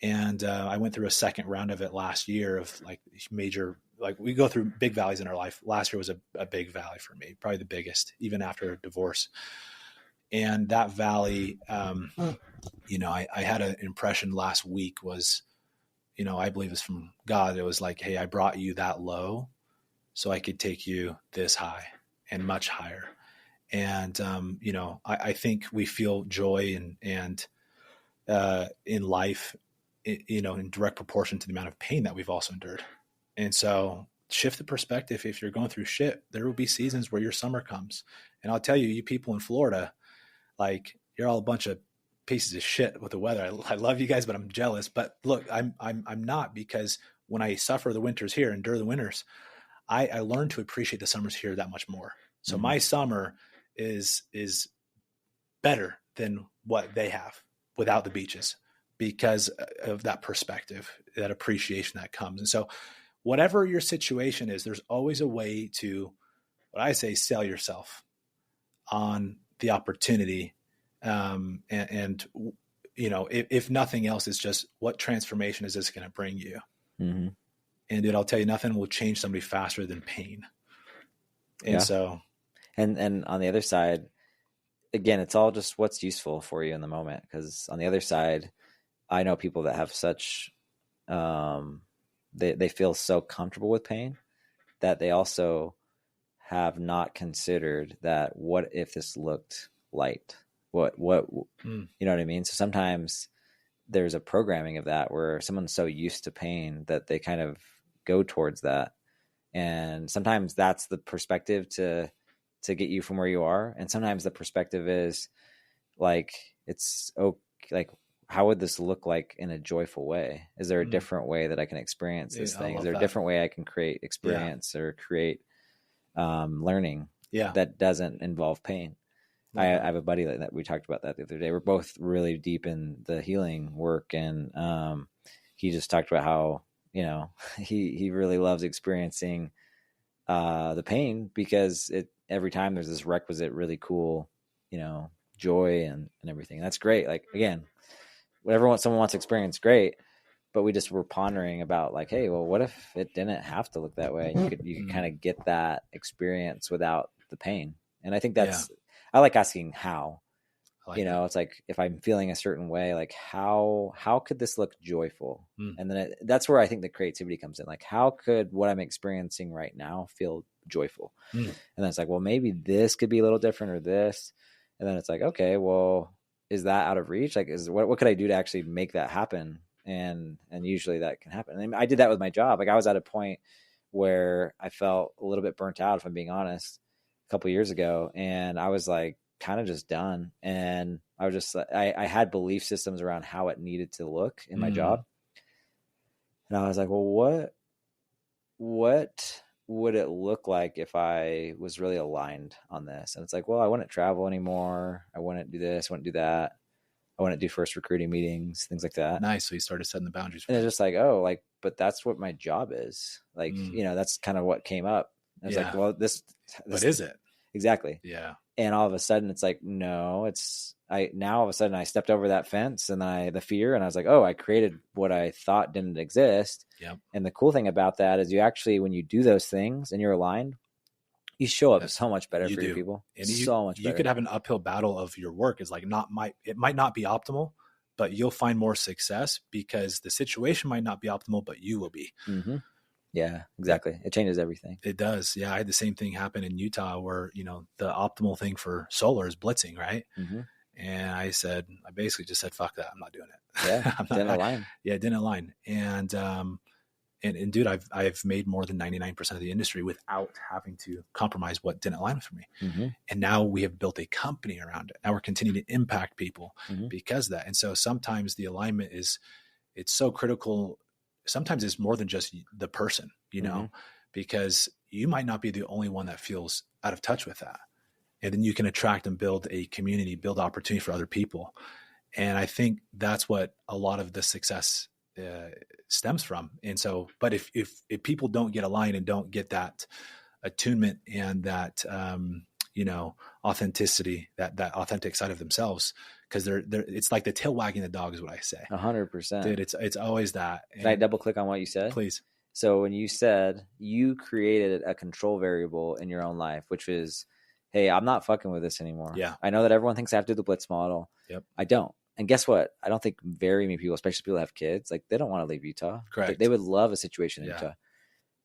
And I went through a second round of it last year of like major, like we go through big valleys in our life. Last year was a big valley for me, probably the biggest, even after a divorce. And that valley, I had an impression last week was, I believe it's from God. It was like, hey, I brought you that low so I could take you this high and much higher. And, I think we feel joy and in life, in direct proportion to the amount of pain that we've also endured. And so shift the perspective. If you're going through shit, there will be seasons where your summer comes. And I'll tell you, you people in Florida, like you're all a bunch of pieces of shit with the weather. I love you guys, but I'm jealous. But look, I'm not, because when I suffer the winters here, endure the winters, I learned to appreciate the summers here that much more. So my summer is better than what they have without the beaches, because of that perspective, that appreciation that comes. And so whatever your situation is, there's always a way to, what I say, sell yourself on the opportunity. If nothing else, is just what transformation is this going to bring you? Mm-hmm. And I'll tell you, nothing will change somebody faster than pain. And so, and on the other side, again, it's all just what's useful for you in the moment. Because on the other side, I know people that have such, they feel so comfortable with pain that they also have not considered that, what if this looked light? You know what I mean? So sometimes there's a programming of that where someone's so used to pain that they kind of go towards that. And sometimes that's the perspective to get you from where you are. And sometimes the perspective is like, like, how would this look like in a joyful way? Is there a different way that I can experience this thing? Is there a different way I can create experience or create learning that doesn't involve pain? I have a buddy that we talked about that the other day. We're both really deep in the healing work, and he just talked about how, he really loves experiencing the pain, because every time there's this requisite really cool, joy and everything. That's great. Like, again, whatever someone wants to experience, great. But we just were pondering about like, hey, well, what if it didn't have to look that way? And you could kind of get that experience without the pain. And I think I like asking how. It's like, if I'm feeling a certain way, like how could this look joyful? And then that's where I think the creativity comes in. Like, how could what I'm experiencing right now feel joyful? And then it's like, well, maybe this could be a little different, or this. And then it's like, okay, well, is that out of reach? Like, what could I do to actually make that happen? And usually that can happen. And I did that with my job. Like, I was at a point where I felt a little bit burnt out, if I'm being honest, a couple of years ago. And I was like, kind of just done. And I was just, I had belief systems around how it needed to look in my job. And I was like, well, what would it look like if I was really aligned on this? And it's like, well, I wouldn't travel anymore. I wouldn't do this. I wouldn't do that. I wouldn't do first recruiting meetings, things like that. Nice. So you started setting the boundaries. And it's just like, oh, like, but that's what my job is. Like, that's kind of what came up. I was like, well, this, but is it? Exactly. Yeah. And all of a sudden it's like, no, now all of a sudden I stepped over that fence and the fear, and I was like, oh, I created what I thought didn't exist. Yep. And the cool thing about that is you actually, when you do those things and you're aligned, you show up so much better for your people. And so much better. You could have an uphill battle of your work is like it might not be optimal, but you'll find more success because the situation might not be optimal, but you will be. Mm-hmm. Yeah, exactly. It changes everything. It does. Yeah. I had the same thing happen in Utah where, the optimal thing for solar is blitzing, right? Mm-hmm. And I basically just said, fuck that. I'm not doing it. Yeah. Didn't align. Yeah. It didn't align. And dude, I've made more than 99% of the industry without having to compromise what didn't align with me. Mm-hmm. And now we have built a company around it. Now we're continuing to impact people because of that. And so sometimes the alignment it's so critical. Sometimes it's more than just the person, because you might not be the only one that feels out of touch with that. And then you can attract and build a community, build opportunity for other people. And I think that's what a lot of the success stems from. And so, but if people don't get aligned and don't get that attunement and that, authenticity, that authentic side of themselves, because they're it's like the tail wagging the dog is what I say. 100%. Dude, it's always that. Can I double click on what you said? Please. So when you said you created a control variable in your own life, which is, hey, I'm not fucking with this anymore. Yeah. I know that everyone thinks I have to do the blitz model. Yep. I don't. And guess what? I don't think very many people, especially people that have kids, like they don't want to leave Utah. Correct. They would love a situation in Utah.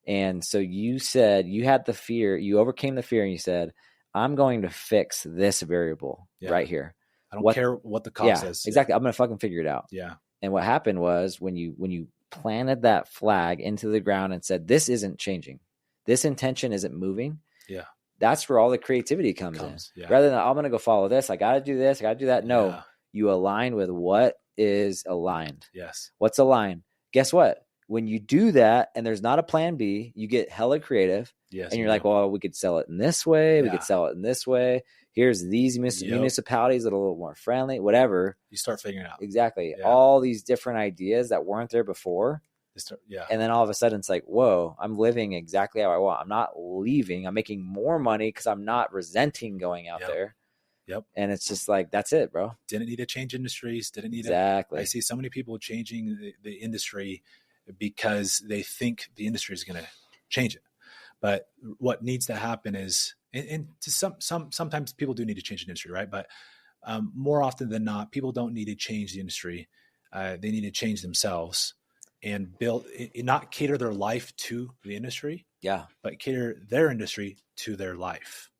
And so you said you had the fear, you overcame the fear, and you said, I'm going to fix this variable right here. I don't care what the cost is. Exactly. I'm going to fucking figure it out. Yeah. And what happened was when you planted that flag into the ground and said, this isn't changing, this intention isn't moving. Yeah. That's where all the creativity comes in. Yeah. Rather than, I'm going to go follow this. I got to do this. I got to do that. No, you align with what is aligned. Yes. What's aligned? Guess what? When you do that and there's not a plan B, you get hella creative. Yes. And you're like, well, we could sell it in this way. We could sell it in this way. Here's these municipalities that are a little more friendly, whatever. You start figuring it out. Exactly. Yeah. All these different ideas that weren't there before. And then all of a sudden it's like, whoa, I'm living exactly how I want. I'm not leaving. I'm making more money because I'm not resenting going out there. Yep. And it's just like, that's it, bro. Didn't need to change industries. Didn't need exactly. I see so many people changing the industry because they think the industry is going to change it. But what needs to happen is, and to sometimes people do need to change the industry, right? But more often than not, people don't need to change the industry. They need to change themselves and not cater their life to the industry. Yeah. But cater their industry to their life.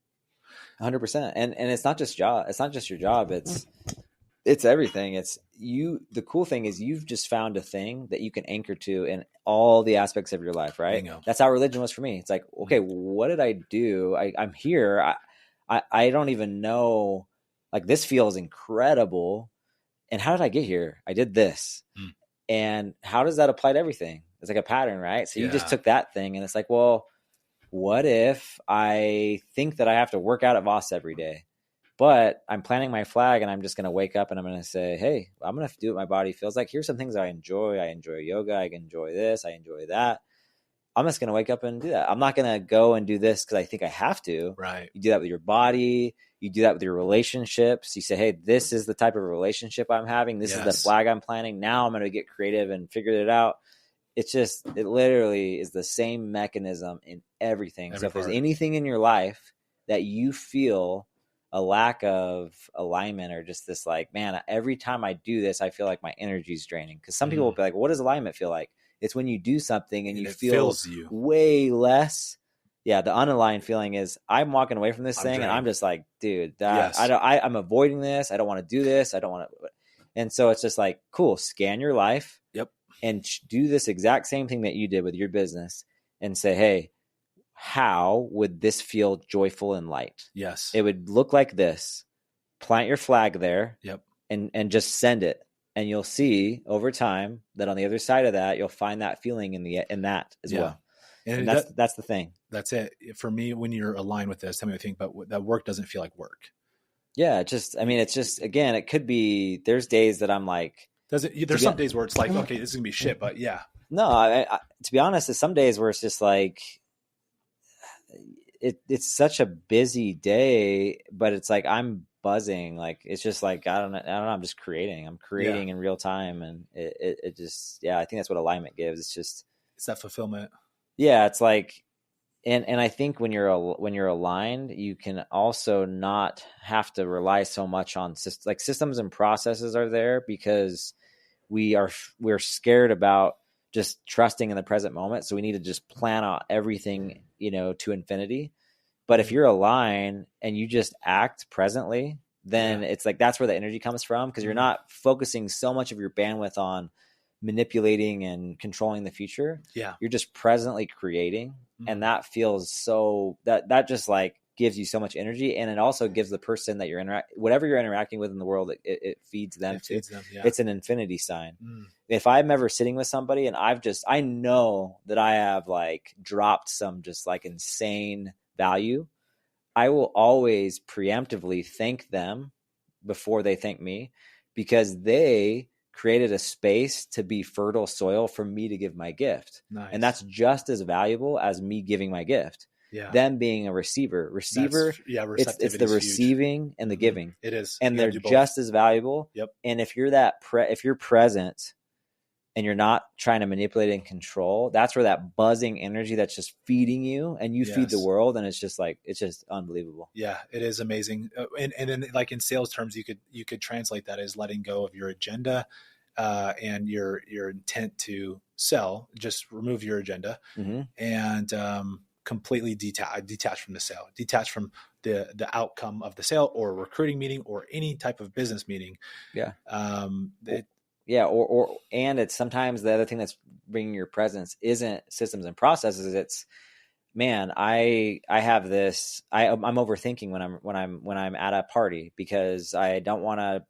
100%. And it's not just job. It's not just your job. It's everything. It's you. The cool thing is you've just found a thing that you can anchor to in all the aspects of your life, right? Bingo. That's how religion was for me. It's like, okay, what did I do? I'm here. I don't even know. Like, this feels incredible. And how did I get here? I did this. And how does that apply to everything? It's like a pattern, right? So you just took that thing and it's like, well, what if I think that I have to work out at Voss every day? But I'm planting my flag and I'm just going to wake up and I'm going to say, hey, I'm going to do what my body feels like. Here's some things I enjoy. I enjoy yoga. I enjoy this. I enjoy that. I'm just going to wake up and do that. I'm not going to go and do this because I think I have to. Right. You do that with your body. You do that with your relationships. You say, hey, this is the type of relationship I'm having. This is the flag I'm planting. Now I'm going to get creative and figure it out. It literally is the same mechanism in everything. So if there's anything in your life that you feel a lack of alignment or just this like, man, every time I do this, I feel like my energy is draining. Because some people will be like, what does alignment feel like? It's when you do something and you feel way less. Yeah, the unaligned feeling is I'm walking away from this thing and I'm just like, dude, I'm avoiding this. I don't want to do this. I don't want to. And so it's just like, cool, scan your life. Yep. And do this exact same thing that you did with your business and say, hey, how would this feel joyful and light? Yes. It would look like this. Plant your flag there. Yep. And just send it. And you'll see over time that on the other side of that, you'll find that feeling in that as well. And that's the thing. That's it. For me, when you're aligned with this, tell me what you think, but that work doesn't feel like work. Yeah. It's just, again, it could be, there's days that I'm like, there's some days where it's like, okay, this is gonna be shit, but yeah. No, I to be honest, there's some days where it's just like, it's such a busy day, but it's like, I'm buzzing. Like, it's just like, I don't know. I'm just creating. I'm creating in real time. And it just, I think that's what alignment gives. it's that fulfillment. Yeah. It's like, and I think when you're aligned, you can also not have to rely so much on systems and processes are there because we're scared about just trusting in the present moment. So we need to just plan out everything, to infinity. But if you're aligned and you just act presently, then it's like, that's where the energy comes from. Cause you're not focusing so much of your bandwidth on manipulating and controlling the future. Yeah. You're just presently creating. And that feels so that just like gives you so much energy. And it also gives the person that whatever you're interacting with in the world, it feeds them too. It's an infinity sign. If I'm ever sitting with somebody and I know that I have like dropped some just like insane value, I will always preemptively thank them before they thank me because they created a space to be fertile soil for me to give my gift. Nice. And that's just as valuable as me giving my gift. Yeah. Them being a receiver, it's the receiving and the giving. It is. And they're just as valuable. Yep. And if you're if you're present and you're not trying to manipulate and control, that's where that buzzing energy that's just feeding you, and you feed the world. And it's just unbelievable. Yeah, it is amazing. And then like in sales terms, you could translate that as letting go of your agenda and your intent to sell. Just remove your agenda and completely detach from the sale, detach from the outcome of the sale or recruiting meeting or any type of business meeting. Yeah. Or it's sometimes the other thing that's bringing your presence isn't systems and processes. It's, man, I have this, I'm overthinking when I'm at a party because I don't want to,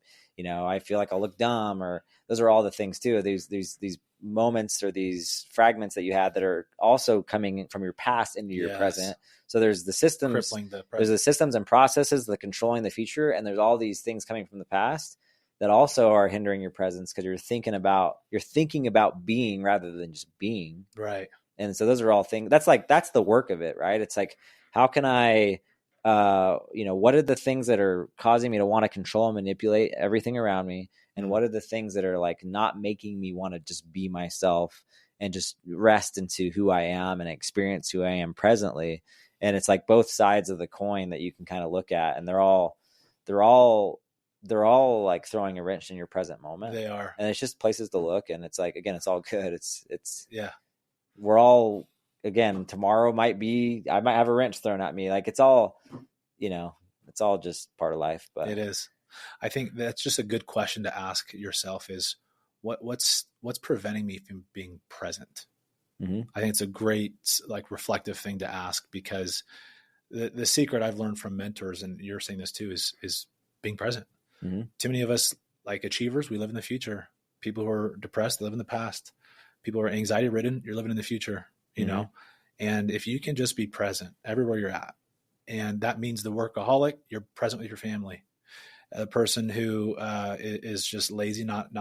I feel like I'll look dumb, or those are all the things too. These moments or these fragments that you had that are also coming from your past into your present. So there's the systems, there's the systems and processes, the controlling the future. And there's all these things coming from the past that also are hindering your presence because you're thinking about being rather than just being. Right. And so those are all things that's the work of it, right? It's like, how can I, what are the things that are causing me to want to control and manipulate everything around me? And what are the things that are like not making me want to just be myself and just rest into who I am and experience who I am presently? And it's like both sides of the coin that you can kind of look at, and they're all like throwing a wrench in your present moment. They are. And it's just places to look. And it's like, again, it's all good. It's we're all, again, tomorrow I might have a wrench thrown at me. Like it's all, it's all just part of life. But it is. I think that's just a good question to ask yourself is what's preventing me from being present? I think it's a great like reflective thing to ask, because the secret I've learned from mentors, and you're saying this too, is being present. Too many of us, like achievers, we live in the future. People who are depressed, they live in the past. People who are anxiety ridden, you're living in the future, you know? And if you can just be present everywhere you're at, and that means the workaholic, you're present with your family. The person who is just lazy, not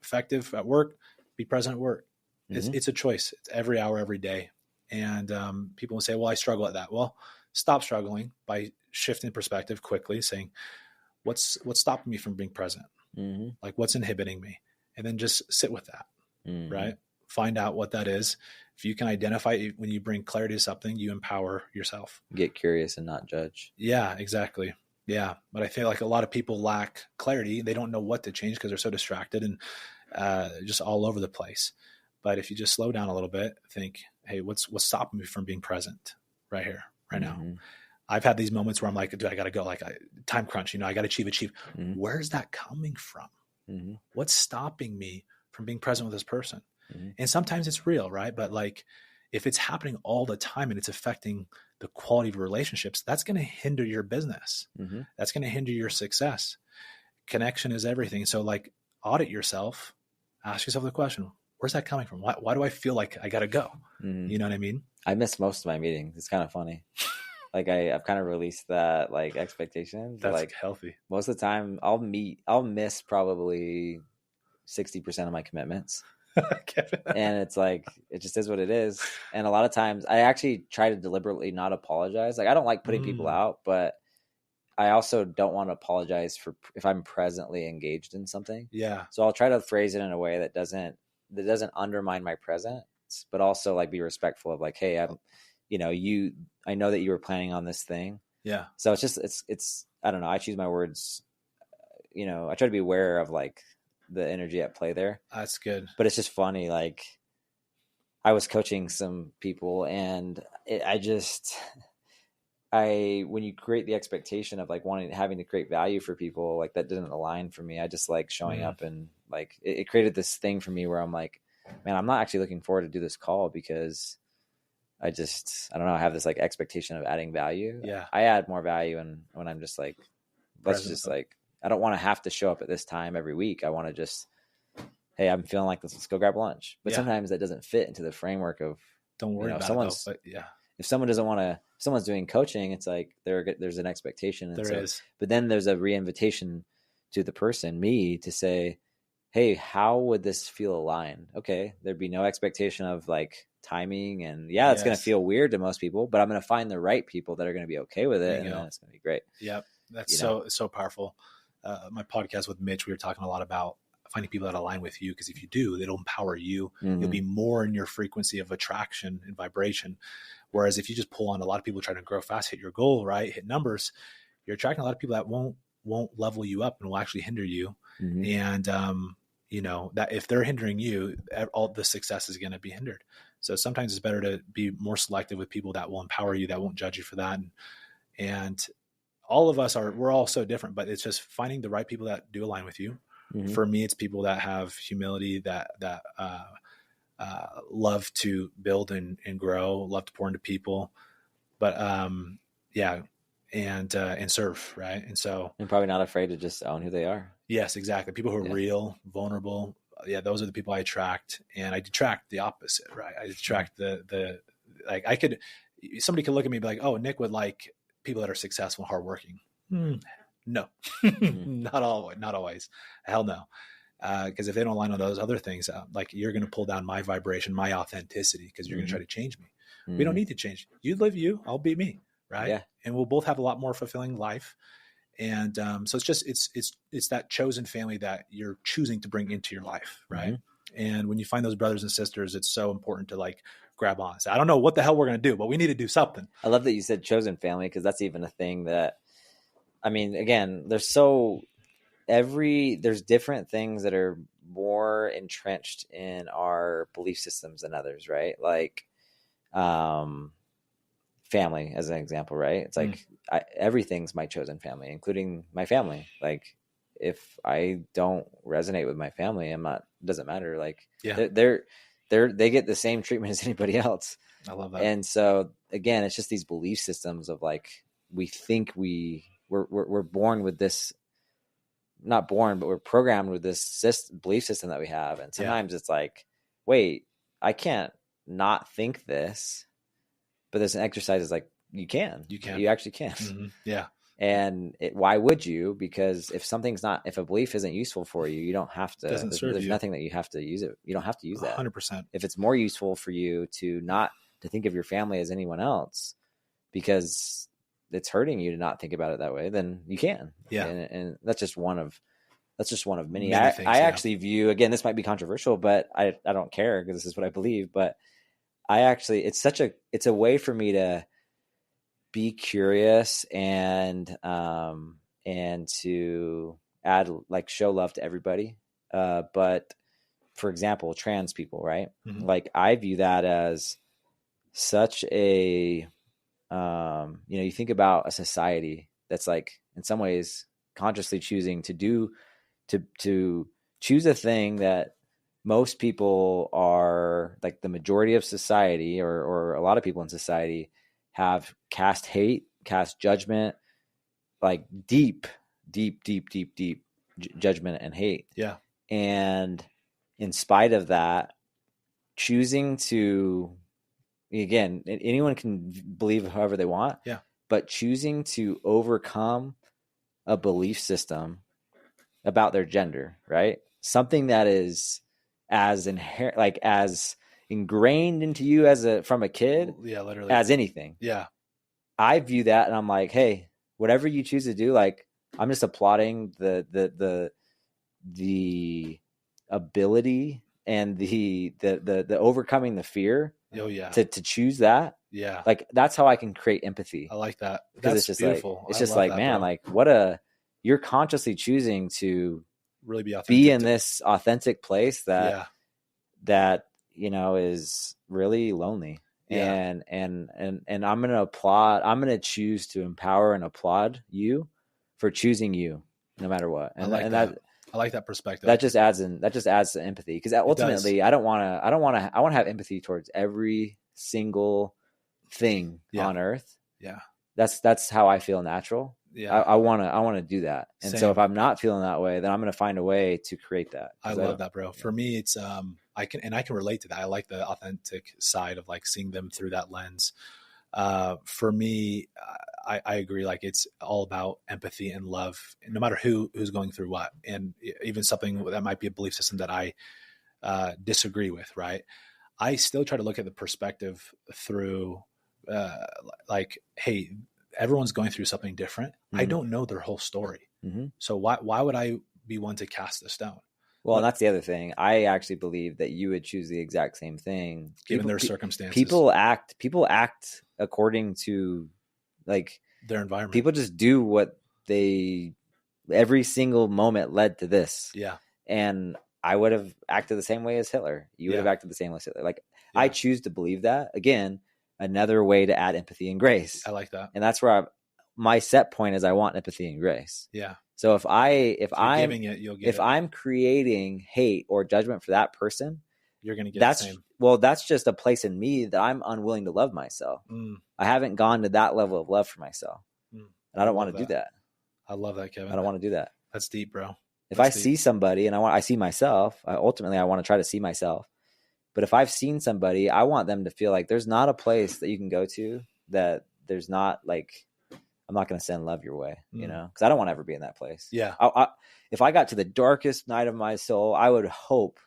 effective at work, be present at work. It's a choice. It's every hour, every day. And people will say, well, I struggle at that. Well, stop struggling by shifting perspective quickly, saying, what's stopping me from being present? Like what's inhibiting me? And then just sit with that, right? Find out what that is. If you can identify it, when you bring clarity to something, you empower yourself. Get curious and not judge. Yeah, exactly. Yeah. But I feel like a lot of people lack clarity. They don't know what to change because they're so distracted and just all over the place. But if you just slow down a little bit, think, hey, what's stopping me from being present right here, right now? I've had these moments where I'm like, dude, I got to go, like time crunch, I got to achieve. Where's that coming from? What's stopping me from being present with this person? And sometimes it's real, right? But like, if it's happening all the time and it's affecting the quality of relationships, that's going to hinder your business. That's going to hinder your success. Connection is everything. So like, audit yourself, ask yourself the question, where's that coming from? Why do I feel like I got to go? You know what I mean? I miss most of my meetings. It's kind of funny. Like I've kind of released that like expectation. That's like healthy. Most of the time I'll miss probably 60% of my commitments. And it's like, it just is what it is. And a lot of times I actually try to deliberately not apologize. Like I don't like putting people out, but I also don't want to apologize for if I'm presently engaged in something. Yeah. So I'll try to phrase it in a way that doesn't undermine my presence, but also like be respectful of like, hey, I know that you were planning on this thing. Yeah. So it's I don't know. I choose my words. I try to be aware of like the energy at play there. That's good. But it's just funny. Like I was coaching some people, and when you create the expectation of like having to create value for people, like that didn't align for me. I just like showing up, and like it created this thing for me where I'm like, man, I'm not actually looking forward to do this call because I don't know. I have this like expectation of adding value. Yeah. I add more value when I'm just like, I don't want to have to show up at this time every week. I want to just, hey, I'm feeling like this. Let's go grab lunch. But sometimes that doesn't fit into the framework of, don't worry about it. But yeah. If someone doesn't want to, if someone's doing coaching, it's like there's an expectation. And there is. But then there's a re-invitation to the person, me, to say, hey, how would this feel aligned? Okay, there'd be no expectation of like timing, and yeah, it's going to Yes. feel weird to most people, but I'm going to find the right people that are going to be okay with There it, you and go. then it's going to be great. Yep. That's You know? so powerful. My podcast with Mitch, we were talking a lot about finding people that align with you, because if you do, it'll empower you. You'll be more in your frequency of attraction and vibration. Whereas if you just pull on a lot of people trying to grow fast, hit your goal, right, hit numbers, you're attracting a lot of people that won't level you up and will actually hinder you. And you know, that if they're hindering you, all the success is going to be hindered. So sometimes it's better to be more selective with people that will empower you, that won't judge you for that. And all of us we're all so different, but it's just finding the right people that do align with you. For me, it's people that have humility, that love to build and grow, love to pour into people, but yeah, and serve, right? And so, and probably not afraid to just own who they are. yes, exactly. People who are real, vulnerable. Yeah, those are the people I attract, and I detract the opposite, right? I detract the like. Somebody could look at me and be like, "Oh, Nick would like people that are successful and hardworking." No, not always. Hell no. Because if they don't align on those other things, like you're going to pull down my vibration, my authenticity, because you're going to try to change me. We don't need to change. You live you, I'll be me, right? Yeah. And we'll both have a lot more fulfilling life. And so it's that chosen family that you're choosing to bring into your life, right? And when you find those brothers and sisters, it's so important to like grab on. So I don't know what the hell we're going to do, but we need to do something. I love that you said chosen family, because that's even a thing that, I mean, again, there's different things that are more entrenched in our belief systems than others, right? Like, family as an example, right? It's like everything's my chosen family, including my family. Like, if I don't resonate with my family, doesn't matter. Like, they get the same treatment as anybody else. I love that. And so again, it's just these belief systems of like, we think we're born with this, not born, but we're programmed with this belief system that we have. And sometimes it's like, wait, I can't not think this, but there's an exercise is like, you actually can. Yeah. And why would you? Because if a belief isn't useful for you, you don't have to, there's nothing that you have to use it. You don't have to use that. 100%. If it's more useful for you to think of your family as anyone else, because it's hurting you to not think about it that way, then you can. Yeah. And that's just one of many. I actually view, again, this might be controversial, but I don't care, because this is what I believe. But it's a way for me to be curious and to add, like, show love to everybody. But for example, trans people, right? Like, I view that as such a, you think about a society that's like, in some ways, consciously choosing to choose a thing that most people are, like, the majority of society, or a lot of people in society have cast hate, cast judgment, like deep judgment and hate. Yeah. And in spite of that, choosing to, again, anyone can believe however they want. Yeah. But choosing to overcome a belief system about their gender, right? Something that is as inherent, like as ingrained into you from a kid, literally, as anything. Yeah. I view that, and I'm like, hey, whatever you choose to do, like, I'm just applauding the ability and the overcoming the fear. Oh yeah. To choose that. Yeah. Like, that's how I can create empathy. I like that. Because That's it's just beautiful. Like, it's just like, man, bro. Like, you're consciously choosing to really be authentic, be in this authentic place that is really lonely. Yeah. And I'm going to choose to empower and applaud you for choosing you, no matter what. And I like that perspective. That just adds to empathy, because ultimately I want to have empathy towards every single thing on earth. Yeah. That's how I feel natural. Yeah. I want to do that. And so if I'm not feeling that way, then I'm going to find a way to create that. I love that, bro. For me, it's, I can relate to that. I like the authentic side of, like, seeing them through that lens. For me, I agree. Like it's all about empathy and love, no matter who's going through what, and even something that might be a belief system that I disagree with. Right. I still try to look at the perspective through like, hey, everyone's going through something different. Mm-hmm. I don't know their whole story. Mm-hmm. So why would I be one to cast a stone? Well, and that's the other thing. I actually believe that you would choose the exact same thing. Given their circumstances. People act according to like their environment. People just do what every single moment led to this. Yeah. And I would have acted the same way as Hitler. You would have acted the same way as Hitler. Like I choose to believe that. Again, another way to add empathy and grace. I like that. And that's where my set point is I want empathy and grace. Yeah. So if I'm creating hate or judgment for that person, you're going to get the same. Well, that's just a place in me that I'm unwilling to love myself. I haven't gone to that level of love for myself. And I don't want to do that. I love that, Kevin. I don't want to do that. That's deep, bro. If I see somebody and I see myself, ultimately I want to try to see myself. But if I've seen somebody, I want them to feel like there's not a place that you can go to that there's not like, I'm not going to send love your way, you know, because I don't want to ever be in that place. Yeah. If I got to the darkest night of my soul, I would hope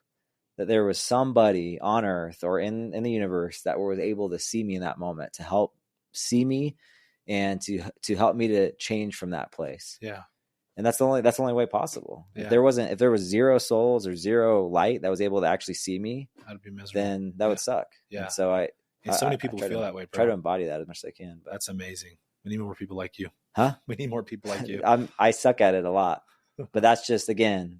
that there was somebody on earth or in the universe that was able to see me in that moment, to help see me and to help me to change from that place. Yeah. And that's the only way possible. Yeah. If there was zero souls or zero light that was able to actually see me, that'd be miserable. Then that would suck. Yeah. And so so many people feel that way, bro. Try to embody that as much as I can. But. That's amazing. We need more people like you. Huh? We need more people like you. I suck at it a lot, but that's just, again,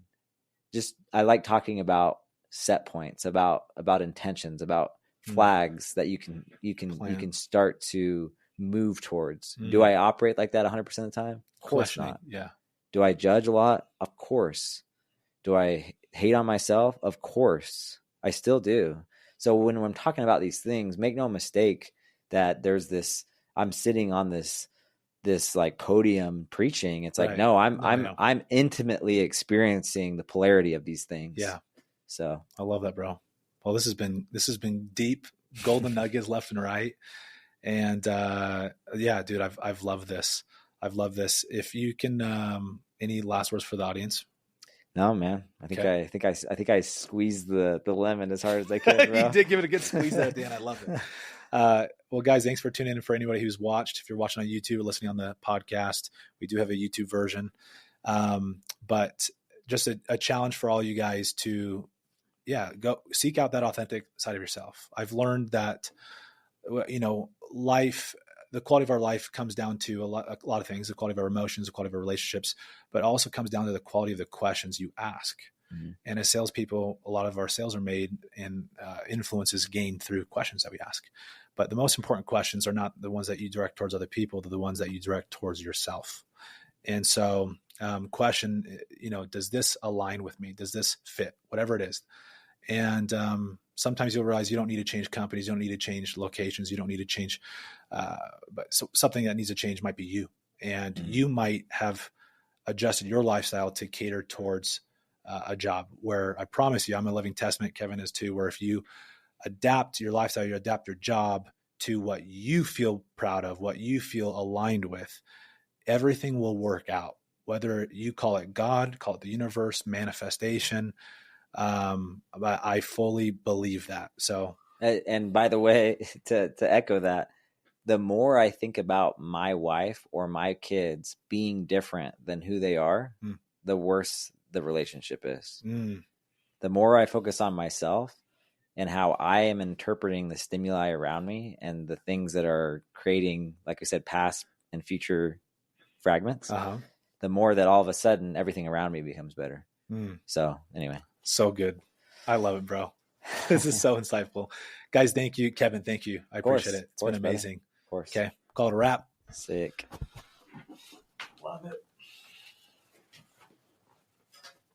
I like talking about set points, about intentions, about flags that you can start to move towards. Do I operate like that 100% of the time? Of course not. Yeah. Do I judge a lot? Of course. Do I hate on myself? Of course. I still do. So when I'm talking about these things, make no mistake that there's this, I'm sitting on this like podium preaching. It's like, no, I'm intimately experiencing the polarity of these things. Yeah. So I love that, bro. Well, this has been deep, golden nuggets left and right. And dude, I've loved this. I've loved this. If you can, any last words for the audience? No, man. I think I squeezed the lemon as hard as I could, bro. You did give it a good squeeze there at the end. I love it. Well, guys, thanks for tuning in. For anybody who's watched, if you're watching on YouTube or listening on the podcast, we do have a YouTube version. But just a challenge for all you guys to, go seek out that authentic side of yourself. I've learned that, life, the quality of our life comes down to a lot of things, the quality of our emotions, the quality of our relationships, but also comes down to the quality of the questions you ask. Mm-hmm. And as salespeople, a lot of our sales are made and influences gained through questions that we ask. But the most important questions are not the ones that you direct towards other people. They're the ones that you direct towards yourself. And so question, does this align with me? Does this fit? Whatever it is. And sometimes you'll realize you don't need to change companies. You don't need to change locations. You don't need to change. But something that needs to change might be you. And you might have adjusted your lifestyle to cater towards a job where I promise you, I'm a living testament, Kevin is too, where if you adapt your lifestyle, you adapt your job to what you feel proud of, what you feel aligned with, everything will work out. Whether you call it God, call it the universe, manifestation. But I fully believe that. So, and by the way, to echo that, the more I think about my wife or my kids being different than who they are, the worse the relationship is. The more I focus on myself and how I am interpreting the stimuli around me and the things that are creating, like I said, past and future fragments, the more that all of a sudden everything around me becomes better. So anyway. So good. I love it, bro. This is so insightful. Guys, thank you. Kevin, thank you. I appreciate it. It's been amazing. Of course. Okay. Call it a wrap. Sick.